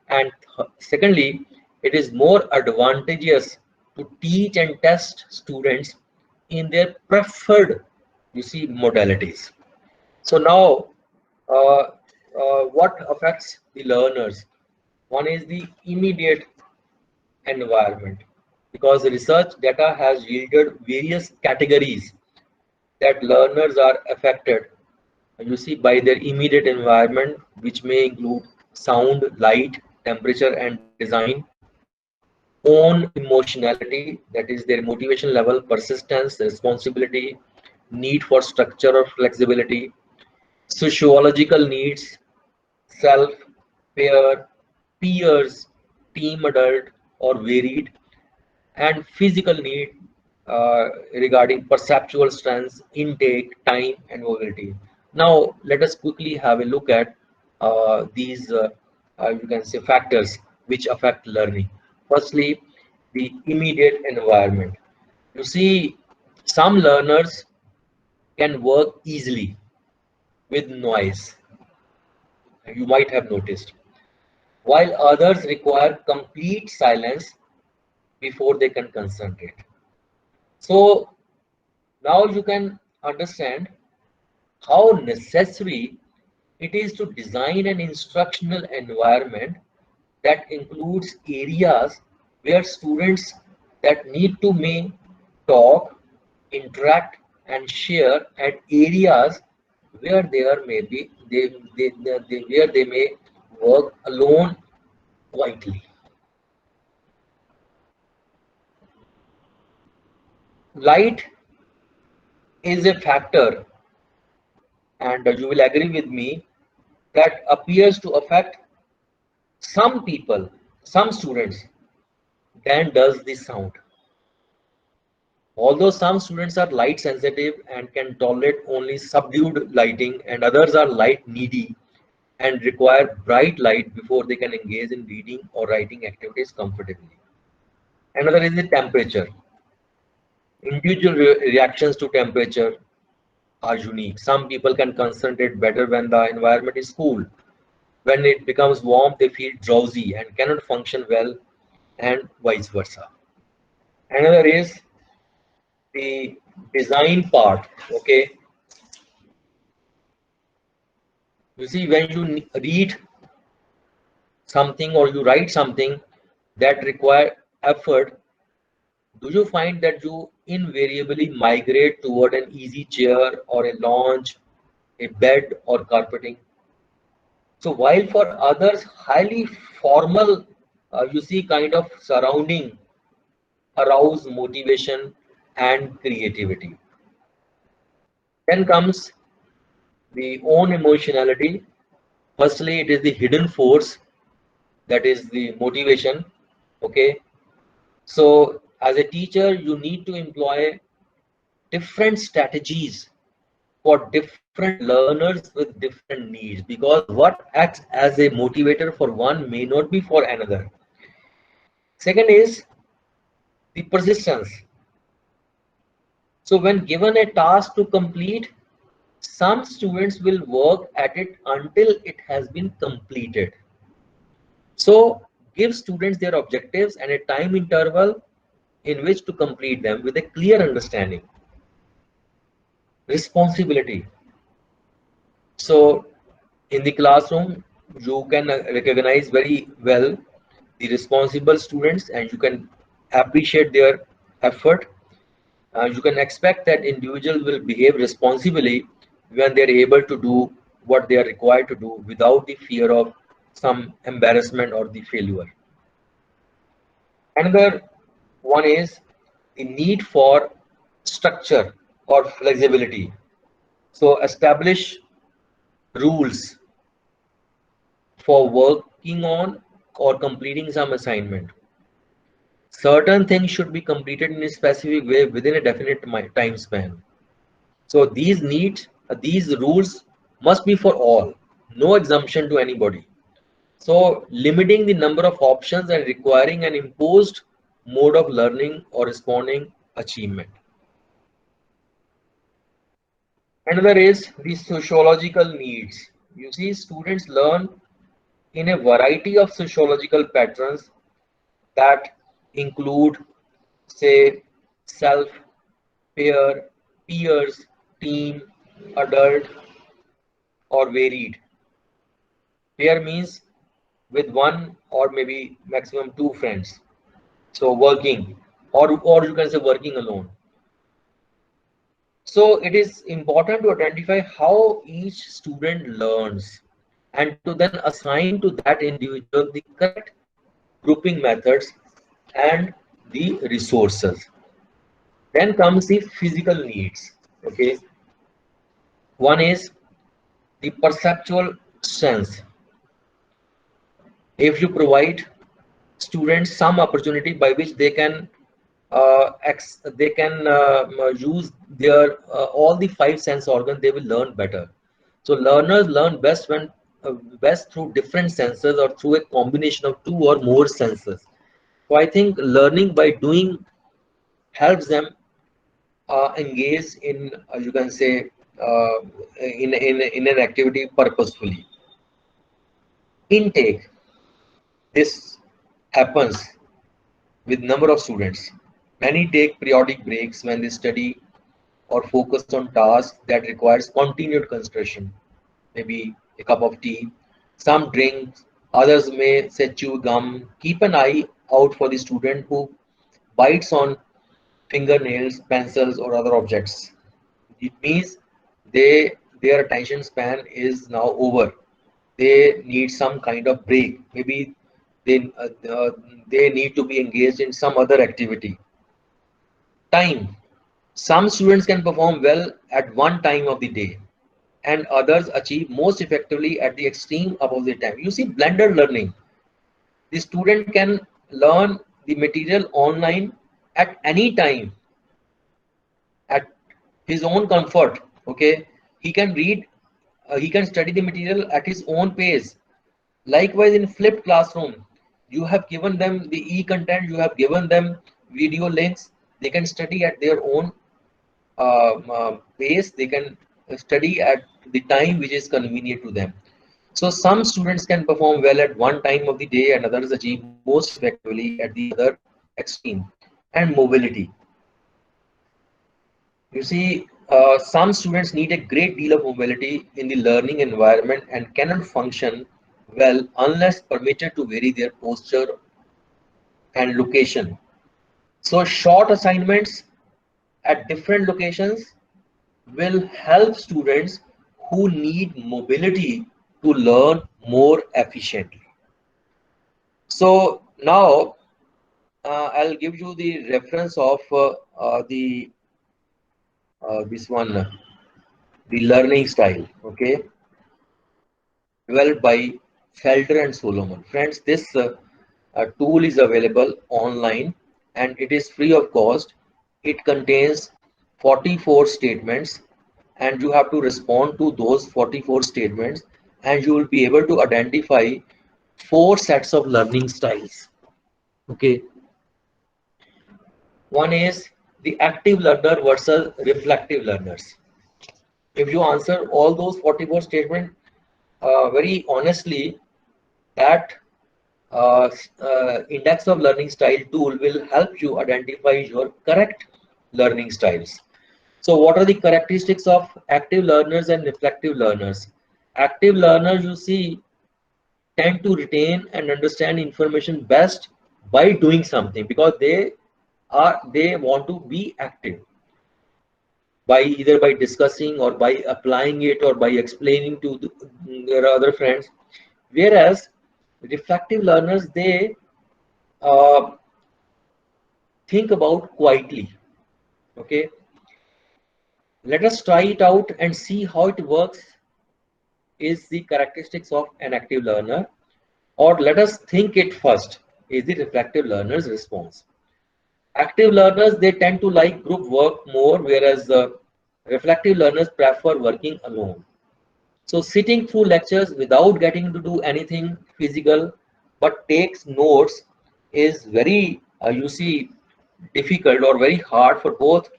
And secondly, it is more advantageous to teach and test students in their preferred, modalities. So now, what affects the learners? One is the immediate environment, because research data has yielded various categories that learners are affected, by their immediate environment, which may include sound, light, temperature, and design, own emotionality, that is their motivation level, persistence, responsibility, need for structure or flexibility, sociological needs, self, peer, peers, team adult or varied, and physical need regarding perceptual strengths, intake, time, and mobility. Now, let us quickly have a look at these, you can say, factors which affect learning. Firstly, the immediate environment. You see, some learners can work easily with noise, you might have noticed, while others require complete silence before they can concentrate. So now you can understand how necessary it is to design an instructional environment that includes areas where students that need to may talk, interact, and share, and areas where there may be where they may work alone quietly. Light is a factor, and you will agree with me, that appears to affect some people, some students, than does the sound. Although some students are light sensitive and can tolerate only subdued lighting, and others are light needy and require bright light before they can engage in reading or writing activities comfortably. Another is the temperature. Individual reactions to temperature are unique. Some people can concentrate better when the environment is cool. When it becomes warm, they feel drowsy and cannot function well, and vice versa. Another is the design part. Okay, you see, when you read something or you write something that require effort, do you find that you invariably migrate toward an easy chair or a lounge, a bed or carpeting? So while for others, highly formal, kind of surrounding arouse motivation and creativity. Then comes the own emotionality. Firstly, it is the hidden force, that is the motivation. Okay, so as a teacher, you need to employ different strategies for different learners with different needs, because what acts as a motivator for one may not be for another. Second is the persistence. So when given a task to complete, some students will work at it until it has been completed. So give students their objectives and a time interval in which to complete them with a clear understanding. Responsibility. So in the classroom, you can recognize very well the responsible students and you can appreciate their effort. You can expect that individuals will behave responsibly when they are able to do what they are required to do without the fear of some embarrassment or the failure. Another one is the need for structure or flexibility. So establish rules for working on or completing some assignment. Certain things should be completed in a specific way within a definite time span. So these rules must be for all, no exemption to anybody. So limiting the number of options and requiring an imposed mode of learning or responding achievement. Another is the sociological needs. You see, students learn in a variety of sociological patterns that include, say, self, peers, team, adult, or varied. Pair means with one or maybe maximum two friends. So working, or you can say working alone. So it is important to identify how each student learns and to then assign to that individual the correct grouping methods and the resources. Then comes the physical needs. Okay, one is the perceptual sense. If you provide students some opportunity by which they can use their all the five sense organs, they will learn better. So learners learn best when best through different senses or through a combination of two or more senses. So I think learning by doing helps them engage in you can say in an activity purposefully. Intake, this happens with number of students. Many take periodic breaks when they study or focus on tasks that requires continued concentration. Maybe a cup of tea, some drinks, others may say chew gum. Keep an eye out for the student who bites on fingernails, pencils, or other objects. It means their attention span is now over. They need some kind of break. Maybe they they need to be engaged in some other activity. Time. Some students can perform well at one time of the day, and others achieve most effectively at the extreme above the time. You see, blended learning. The student can learn the material online at any time at his own comfort. Okay, he can read, he can study the material at his own pace. Likewise, in flipped classroom, you have given them the e-content, you have given them video links. They can study at their own pace. They can study at the time which is convenient to them. So some students can perform well at one time of the day and others achieve most effectively at the other extreme. And mobility. You see, some students need a great deal of mobility in the learning environment and cannot function well unless permitted to vary their posture and location. So short assignments at different locations will help students who need mobility to learn more efficiently. So now I'll give you the reference of this one, the learning style, okay, developed by Felder and Solomon. Friends, this tool is available online and it is free of cost. It contains 44 statements and you have to respond to those 44 statements and you will be able to identify 4 sets of learning styles. Okay. One is the active learner versus reflective learners. If you answer all those 44 statements very honestly, that index of learning style tool will help you identify your correct learning styles. So what are the characteristics of active learners and reflective learners? Active learners, you see, tend to retain and understand information best by doing something because they want to be active by either by discussing or by applying it or by explaining to their other friends. Whereas reflective learners, they think about quietly. Okay, let us try it out and see how it works is the characteristics of an active learner, or let us think it first is the reflective learner's response. Active learners, they tend to like group work more, whereas the reflective learners prefer working alone. So sitting through lectures without getting to do anything physical but takes notes is very, you see, difficult or very hard for both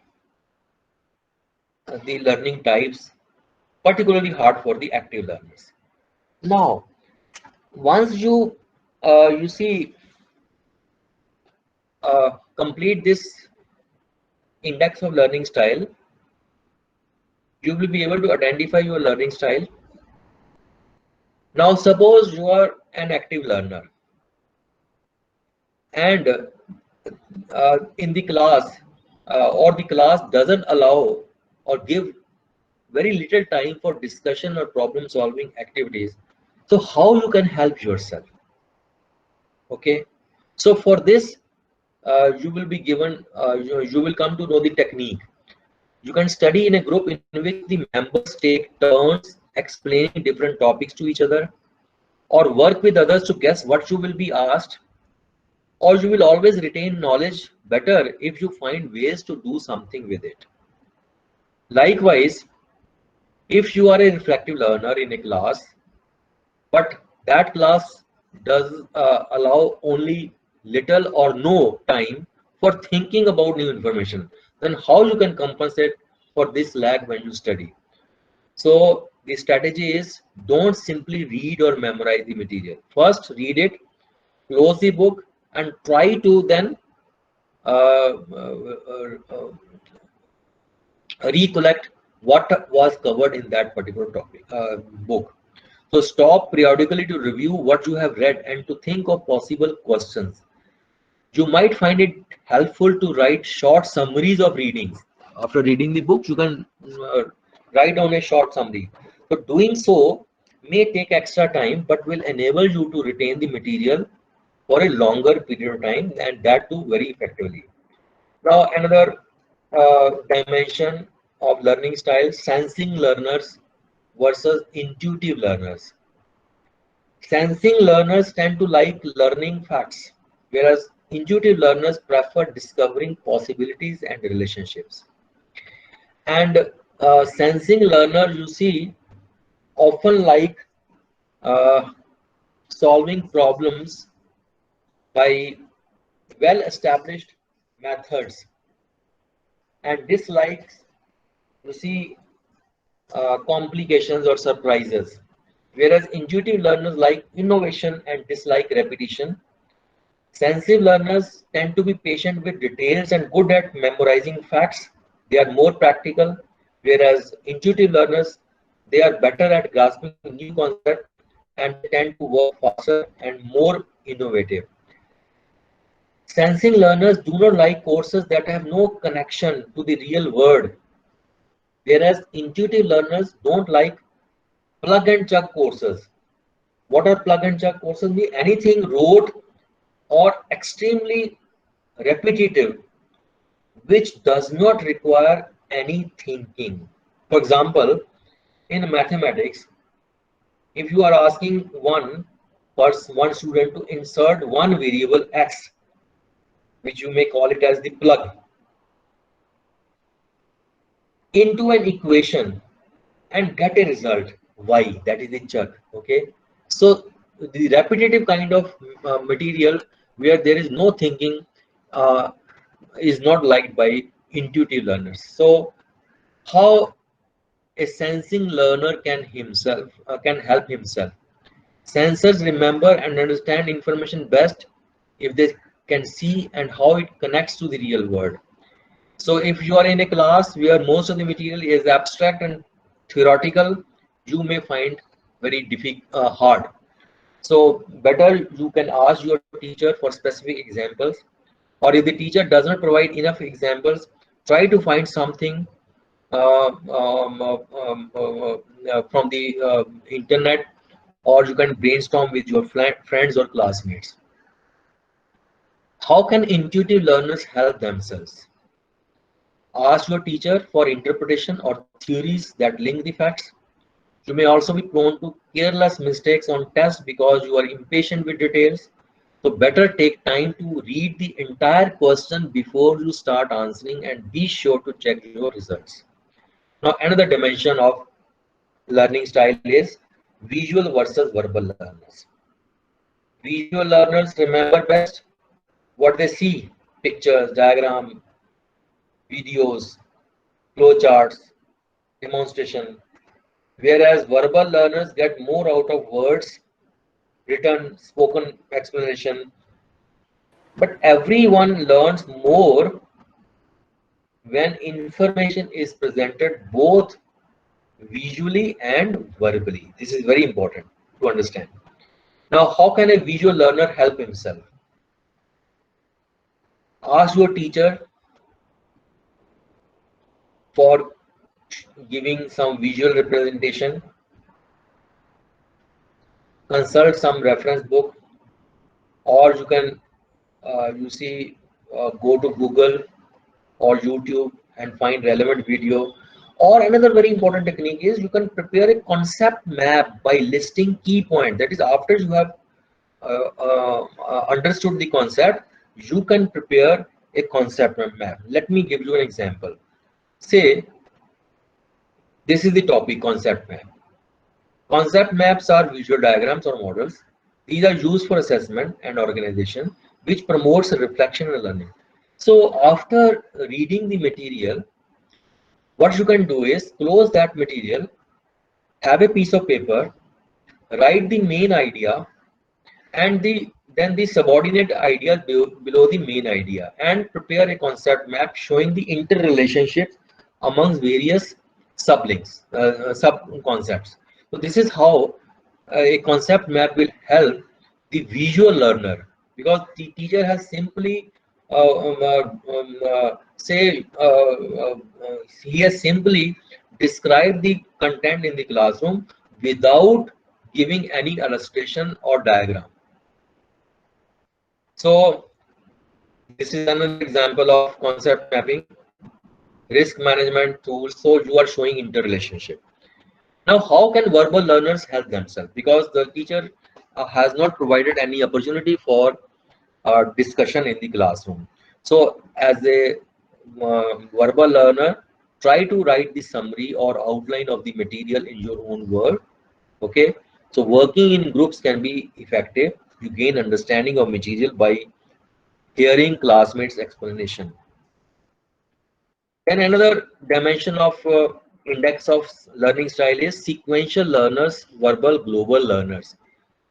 the learning types, particularly hard for the active learners. Now, once you see complete this index of learning style, you will be able to identify your learning style. Now, suppose you are an active learner and in the class or the class doesn't allow or give very little time for discussion or problem solving activities. So how you can help yourself? Okay, so for this you will be given you will come to know the technique. You can study in a group in which the members take turns explaining different topics to each other, or work with others to guess what you will be asked, or you will always retain knowledge better if you find ways to do something with it. Likewise, if you are a reflective learner in a class, but that class does allow only little or no time for thinking about new information, then how you can compensate for this lag when you study? So the strategy is, don't simply read or memorize the material. First read it, close the book, and try to then recollect what was covered in that particular topic book. So stop periodically to review what you have read and to think of possible questions. You might find it helpful to write short summaries of readings. After reading the book, you can write down a short summary. So doing so may take extra time, but will enable you to retain the material for a longer period of time, and that too very effectively. Now, another dimension of learning style: sensing learners versus intuitive learners. Sensing learners tend to like learning facts, whereas intuitive learners prefer discovering possibilities and relationships. And sensing learners, you see, often like solving problems by well-established methods, and dislikes, you see, complications or surprises, whereas intuitive learners like innovation and dislike repetition. Sensitive learners tend to be patient with details and good at memorizing facts. They are more practical, whereas intuitive learners, they are better at grasping new concepts and they tend to work faster and more innovative. Sensing learners do not like courses that have no connection to the real world, whereas intuitive learners don't like plug and chug courses. What are plug and chug courses? Mean anything rote or extremely repetitive, which does not require any thinking. For example, in mathematics, if you are asking one student to insert one variable x, which you may call it as the plug, into an equation and get a result y, that is the chug. Okay, so the repetitive kind of material where there is no thinking is not liked by intuitive learners. So how a sensing learner can help himself? Sensors remember and understand information best if they can see and how it connects to the real world. So if you are in a class where most of the material is abstract and theoretical, you may find very difficult, hard. So better you can ask your teacher for specific examples, or if the teacher does not provide enough examples, try to find something from the internet, or you can brainstorm with your friends or classmates. How can intuitive learners help themselves? ask your teacher for interpretation or theories that link the facts. You may also be prone to careless mistakes on tests because you are impatient with details. So better take time to read the entire question before you start answering, and be sure to check your results. Now, another dimension of learning style is visual versus verbal learners. Visual learners remember best what they see: pictures, diagram, videos, flowcharts, demonstration. Whereas verbal learners get more out of words, written, spoken explanation. But everyone learns more when information is presented both visually and verbally. This is very important to understand. Now, how can a visual learner help himself? Ask your teacher for giving some visual representation. Consult some reference book, or you can go to Google or YouTube and find relevant video. Or another very important technique is you can prepare a concept map by listing key points. That is, after you have understood the concept, you can prepare a concept map. Let me give you an example. Say this is the topic, concept map. Concept maps are visual diagrams or models. These are used for assessment and organization, which promotes reflection and learning. So after reading the material, what you can do is close that material, have a piece of paper, write the main idea, and then the subordinate ideas below the main idea, and prepare a concept map showing the interrelationships amongst various sublinks, sub concepts. So this is how a concept map will help the visual learner, because the teacher has simply he has simply described the content in the classroom without giving any illustration or diagram. So this is another example of concept mapping, risk management tools. So you are showing interrelationship. Now, how can verbal learners help themselves? Because the teacher has not provided any opportunity for discussion in the classroom. So as a verbal learner, try to write the summary or outline of the material in your own word. Okay, so working in groups can be effective. You gain understanding of material by hearing classmates' explanation. Then another dimension of index of learning style is sequential learners, verbal global learners.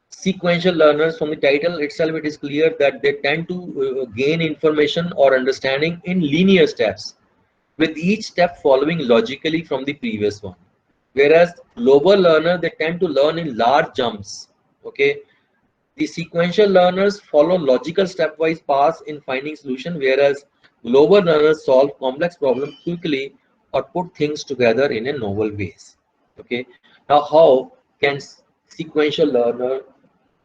Sequential learners, from the title itself it is clear that they tend to gain information or understanding in linear steps, with each step following logically from the previous one. Whereas global learner, they tend to learn in large jumps. Okay, the sequential learners follow logical stepwise paths in finding solution, whereas global learners solve complex problems quickly or put things together in a novel ways. Okay, now how can sequential learner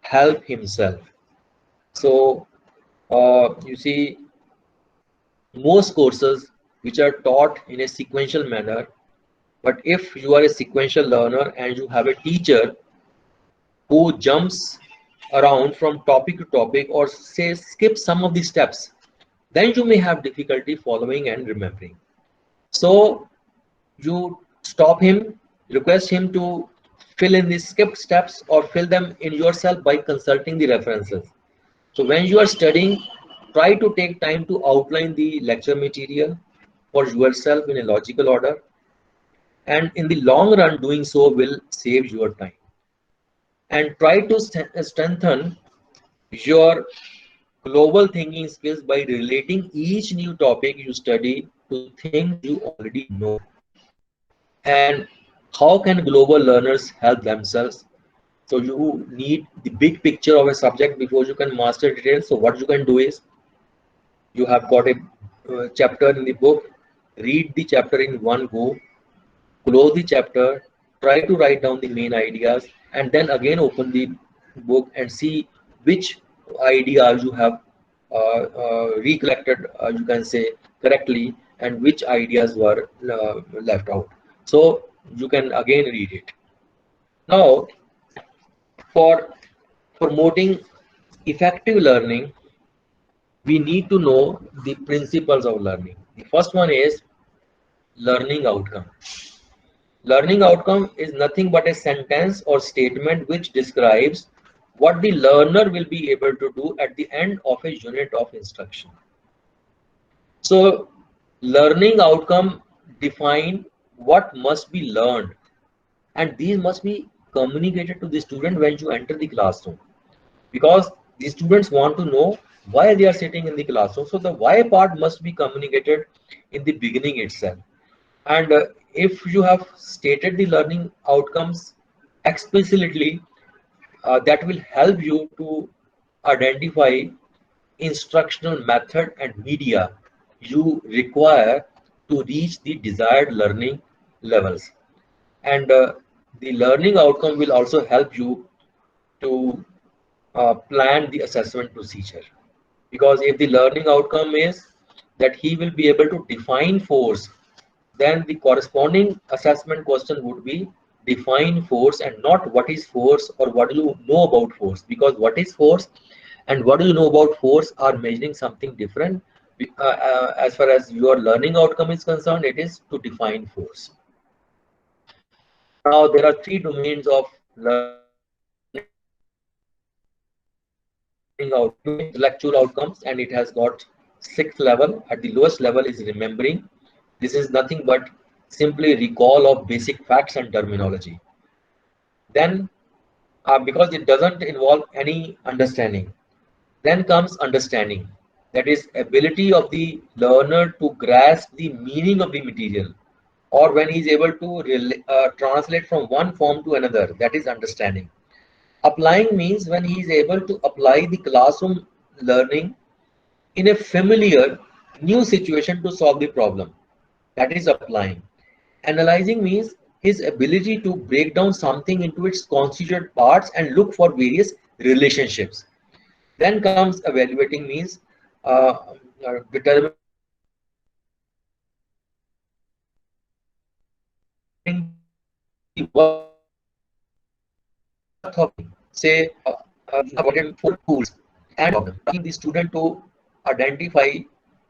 help himself? So you see, most courses which are taught in a sequential manner, but if you are a sequential learner and you have a teacher who jumps around from topic to topic, or say skip some of the steps, then you may have difficulty following and remembering. So you stop him, request him to fill in the skipped steps or fill them in yourself by consulting the references. So when you are studying, try to take time to outline the lecture material for yourself in a logical order, and in the long run doing so will save your time. And try to strengthen your global thinking skills by relating each new topic you study to things you already know. And how can global learners help themselves? So you need the big picture of a subject before you can master details. So what you can do is, you have got a chapter in the book, read the chapter in one go, close the chapter, try to write down the main ideas, and then again open the book and see which ideas you have recollected, you can say, correctly, and which ideas were left out. So you can again read it. Now, for promoting effective learning, we need to know the principles of learning. The first one is learning outcome. Learning outcome is nothing but a sentence or statement which describes what the learner will be able to do at the end of a unit of instruction. So learning outcome define what must be learned, and these must be communicated to the student when you enter the classroom, because the students want to know why they are sitting in the classroom. So the why part must be communicated in the beginning itself. And if you have stated the learning outcomes explicitly, that will help you to identify instructional method and media you require to reach the desired learning levels. And the learning outcome will also help you to plan the assessment procedure. Because if the learning outcome is that he will be able to define force, then the corresponding assessment question would be define force, and not what is force or what do you know about force, because what is force and what do you know about force are measuring something different. As far as your learning outcome is concerned, it is to define force. Now there are three domains of learning outcome: intellectual outcomes, and it has got 6th level. At the lowest level is remembering. This is nothing but simply recall of basic facts and terminology. Then because it doesn't involve any understanding, then comes understanding, that is ability of the learner to grasp the meaning of the material, or when he is able to translate from one form to another, that is understanding. Applying means when he is able to apply the classroom learning in a familiar new situation to solve the problem, that is applying. Analyzing means his ability to break down something into its constituent parts and look for various relationships. Then comes evaluating means determining the worth of, say, avoided 4 tools and asking the student to identify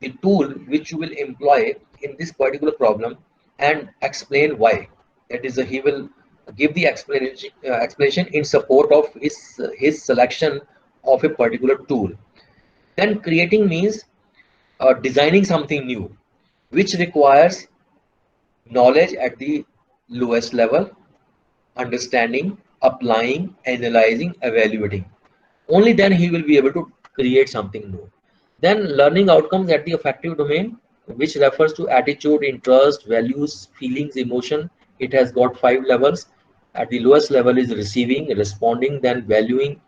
the tool which you will employ in this particular problem and explain why. That is, he will give the explanation in support of his selection of a particular tool. Then creating means designing something new, which requires knowledge at the lowest level, understanding, applying, analyzing, evaluating. Only then he will be able to create something new. Then learning outcomes at the affective domain, which refers to attitude, interest, values, feelings, emotion. It has got 5 levels. At the lowest level is receiving, responding, then valuing,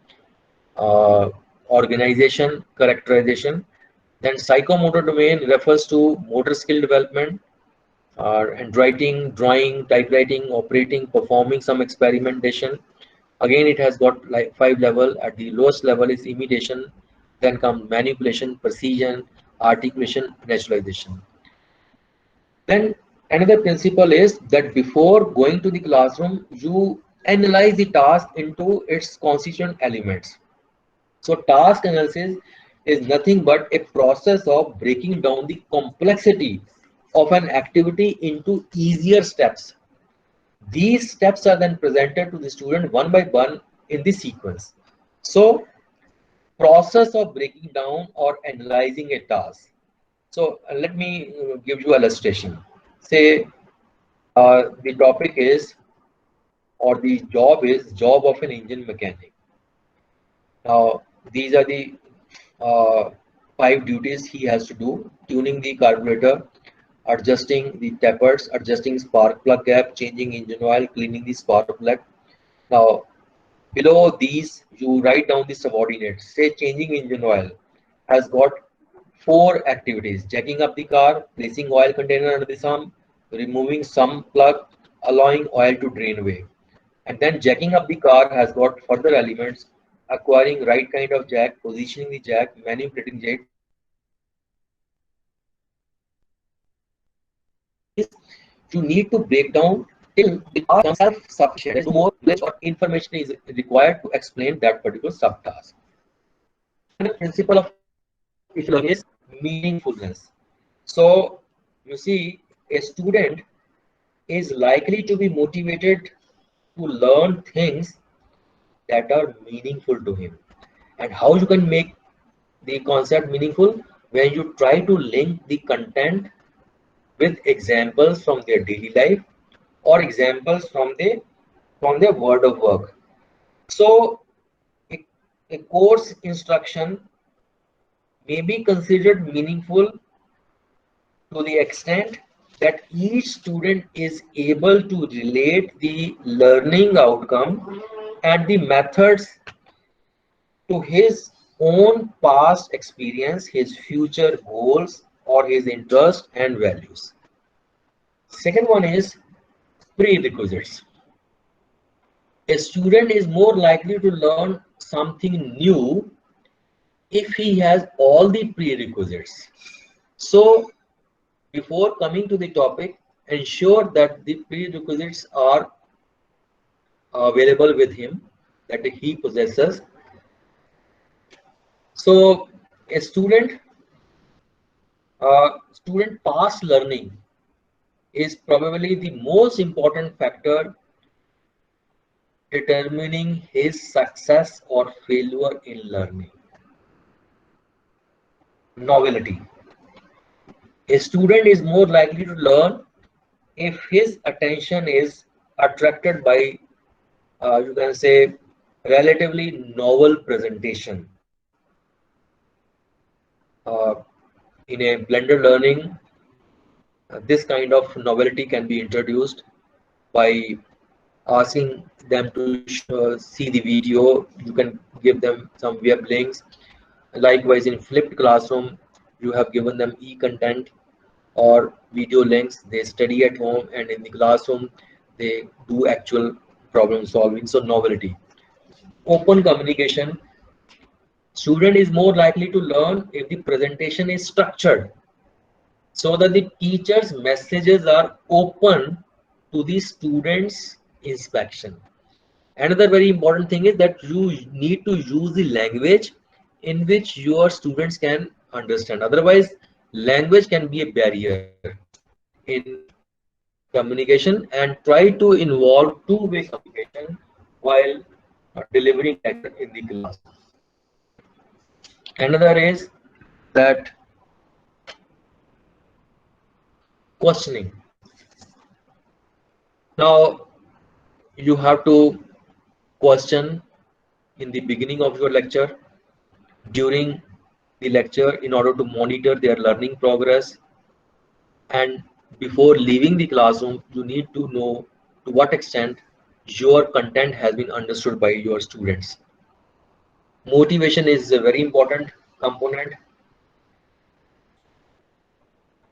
organization, characterization. Then psychomotor domain refers to motor skill development, handwriting, drawing, typewriting, operating, performing some experimentation. Again, it has got like 5 levels. At the lowest level is imitation, then comes manipulation, precision, articulation, naturalization. Then another principle is that before going to the classroom, you analyze the task into its constituent elements. So task analysis is nothing but a process of breaking down the complexity of an activity into easier steps. These steps are then presented to the student one by one in the sequence. So process of breaking down or analyzing a task. So let me give you an illustration. Say the topic is, or the job is, job of an engine mechanic. Now these are the 5 duties he has to do: tuning the carburetor, adjusting the tapers, adjusting spark plug gap, changing engine oil, cleaning the spark plug. Now below these you write down the subordinates. Say changing engine oil has got 4 activities: jacking up the car, placing oil container under the sump, removing sump plug, allowing oil to drain away. And then jacking up the car has got further elements: acquiring right kind of jack, positioning the jack, manipulating jack, you need to break down till it becomes self-sufficient. More knowledge or information is required to explain that particular subtask. And the principle of if learning is meaningfulness. So you see, a student is likely to be motivated to learn things that are meaningful to him. And how you can make the concept meaningful? When you try to link the content with examples from their daily life or examples from their word of work. So a course instruction may be considered meaningful to the extent that each student is able to relate the learning outcome and the methods to his own past experience, his future goals, or his interests and values. Second one is prerequisites. A student is more likely to learn something new if he has all the prerequisites. So before coming to the topic, ensure that the prerequisites are available with him, that he possesses. So a student past learning is probably the most important factor determining his success or failure in learning. Novelty. A student is more likely to learn if his attention is attracted by, you can say, relatively novel presentation. In a blended learning, this kind of novelty can be introduced by asking them to see the video. You can give them some web links. Likewise, in flipped classroom, you have given them e-content or video links. They study at home, and in the classroom they do actual problem solving. So novelty. Open communication. Student is more likely to learn if the presentation is structured, so that the teacher's messages are open to the students' inspection. Another very important thing is that you need to use the language in which your students can understand. Otherwise, language can be a barrier in communication, and try to involve two-way communication while delivering lecture in the class. Another is that questioning. Now you have to question in the beginning of your lecture, during the lecture, in order to monitor their learning progress, and before leaving the classroom you need to know to what extent your content has been understood by your students. Motivation is a very important component.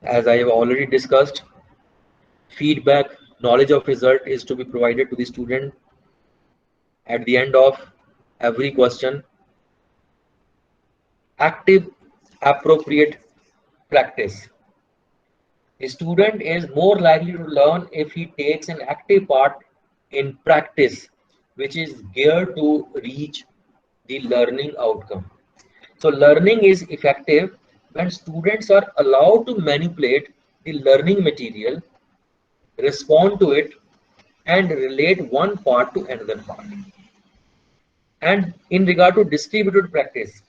As I have already discussed, feedback, knowledge of result is to be provided to the student at the end of every question. Active, appropriate practice. A student is more likely to learn if he takes an active part in practice, which is geared to reach the learning outcome. So learning is effective when students are allowed to manipulate the learning material, respond to it, and relate one part to another part. And in regard to distributed practice,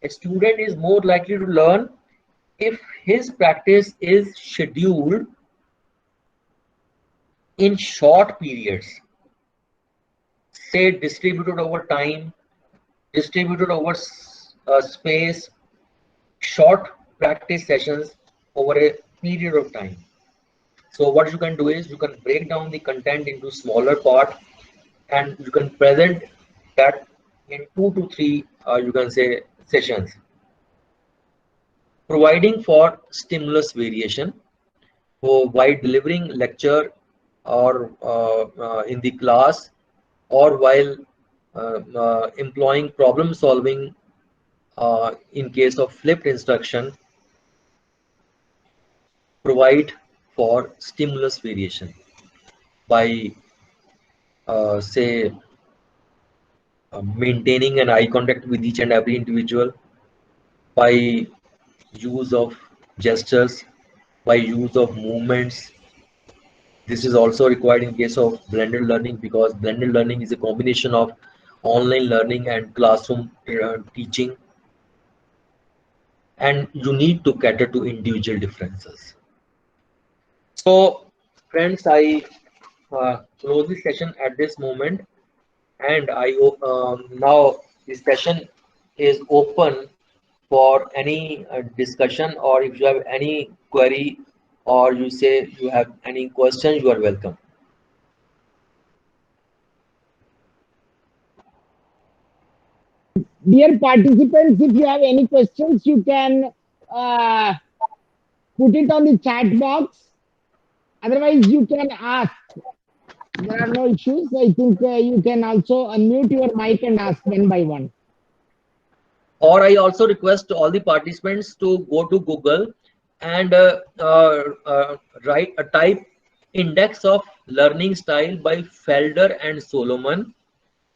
a student is more likely to learn if his practice is scheduled in short periods, say distributed over time, distributed over space, short practice sessions over a period of time. So what you can do is you can break down the content into smaller parts, and you can present that in 2 to 3 you can say sessions. Providing for stimulus variation. So while delivering lecture or in the class, or while employing problem solving in case of flipped instruction, provide for stimulus variation by say maintaining an eye contact with each and every individual, by use of gestures, by use of movements. This is also required in case of blended learning, because blended learning is a combination of online learning and classroom teaching, and you need to cater to individual differences. So friends, I close this session at this moment, and I now this session is open for any discussion, or if you have any query, or you say you have any question, you are welcome. Dear participants, if you have any questions, you can put it on the chat box. Otherwise, you can ask. There are no issues. I think you can also unmute your mic and ask one by one. Or I also request all the participants to go to Google and type Index of Learning Style by Felder and Solomon.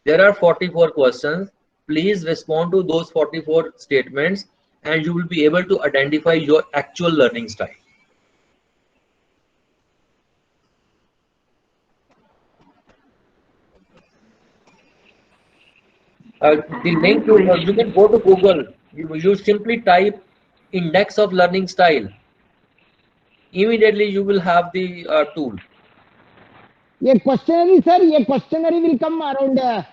There are 44 questions. Please respond to those 44 statements, and you will be able to identify your actual learning style. The link you can go to Google. You simply type Index of Learning Style. Immediately you will have the tool. A questionnaire, sir. A questionnaire will come around.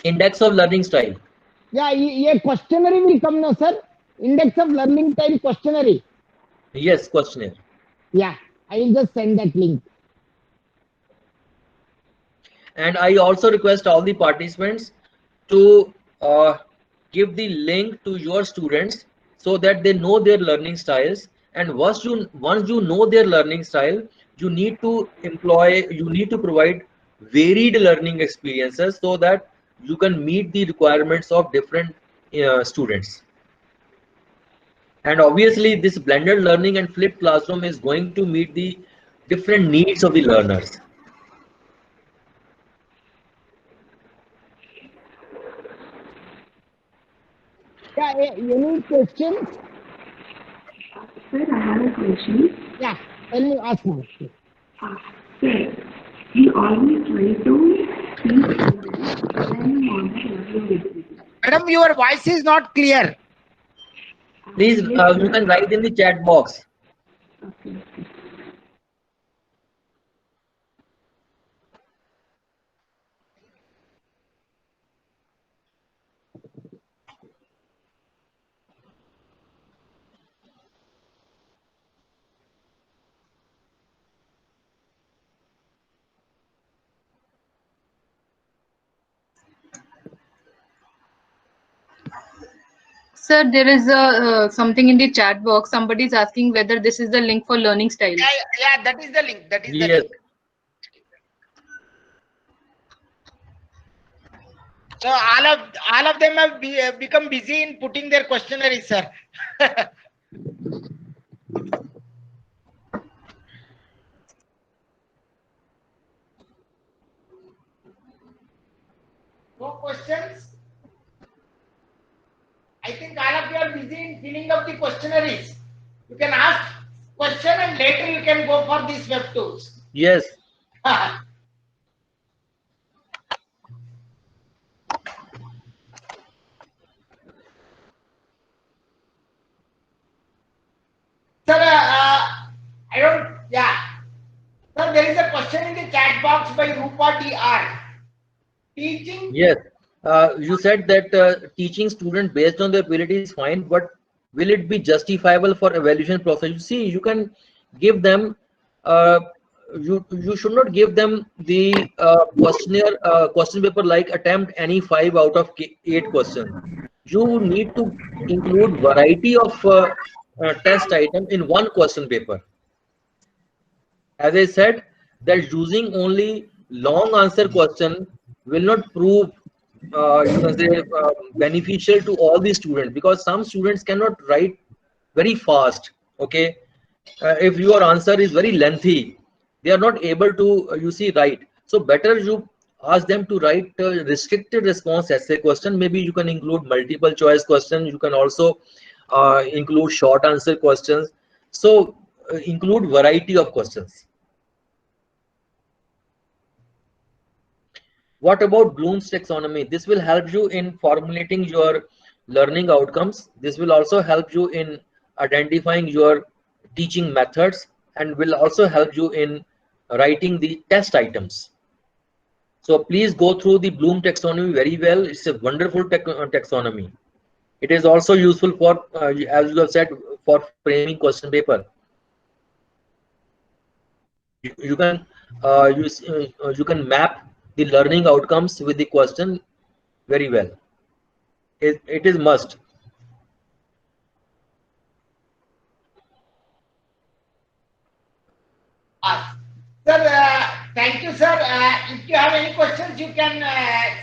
Index of Learning Style. Yeah, a questionnaire will come now, sir. Index of Learning Style questionnaire. Yes, questionnaire. Yeah, I will just send that link. And I also request all the participants to give the link to your students so that they know their learning styles. And once you know their learning style, you need to provide varied learning experiences so that you can meet the requirements of different students. And obviously this blended learning and flipped classroom is going to meet the different needs of the learners. Yeah, any questions? Sir, I have a question. Yeah, tell me, ask me. Sir, we always try to teach students when on the learning activity. Madam, your voice is not clear. Please, you can write in the chat box. Okay. Sir, there is a something in the chat box. Somebody is asking whether this is the link for learning style. Yeah, that is the link. That is the Yes. link. So all of them have become busy in putting their questionnaires, sir. No questions? I think all of you are busy in filling up the questionnaires. You can ask question and later you can go for these web tools. Yes. Sir, I don't, yeah. Sir, there is a question in the chat box by Rupa TR. Teaching? Yes. You said that teaching student based on their ability is fine, but will it be justifiable for evaluation process? You see, you can give them, you should not give them the questionnaire question paper like attempt any 5 out of 8 questions. You need to include variety of test item in one question paper. As I said, that using only long answer question will not prove you can say beneficial to all the students, because some students cannot write very fast. Okay, if your answer is very lengthy, they are not able to write. So better you ask them to write a restricted response essay question. Maybe you can include multiple choice questions. You can also include short answer questions. So include variety of questions. What about Bloom's taxonomy? This will help you in formulating your learning outcomes. This will also help you in identifying your teaching methods and will also help you in writing the test items. So please go through the Bloom taxonomy very well. It's a wonderful taxonomy. It is also useful for, as you have said, for framing question paper. You can map the learning outcomes with the question very well. It is must. Sir, thank you, sir. If you have any questions, you can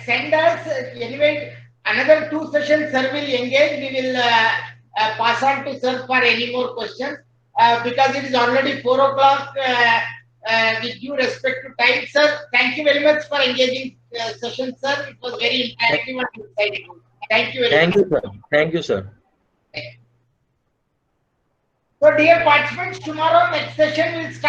send us. Anyway, another 2 sessions, sir will engage. We will pass on to sir for any more questions because it is already 4 o'clock. With due respect to time, sir, thank you very much for engaging session, sir. It was very interactive and exciting. Thank you very much. Thank you, sir. Thank you, sir. So, dear participants, tomorrow next session will start.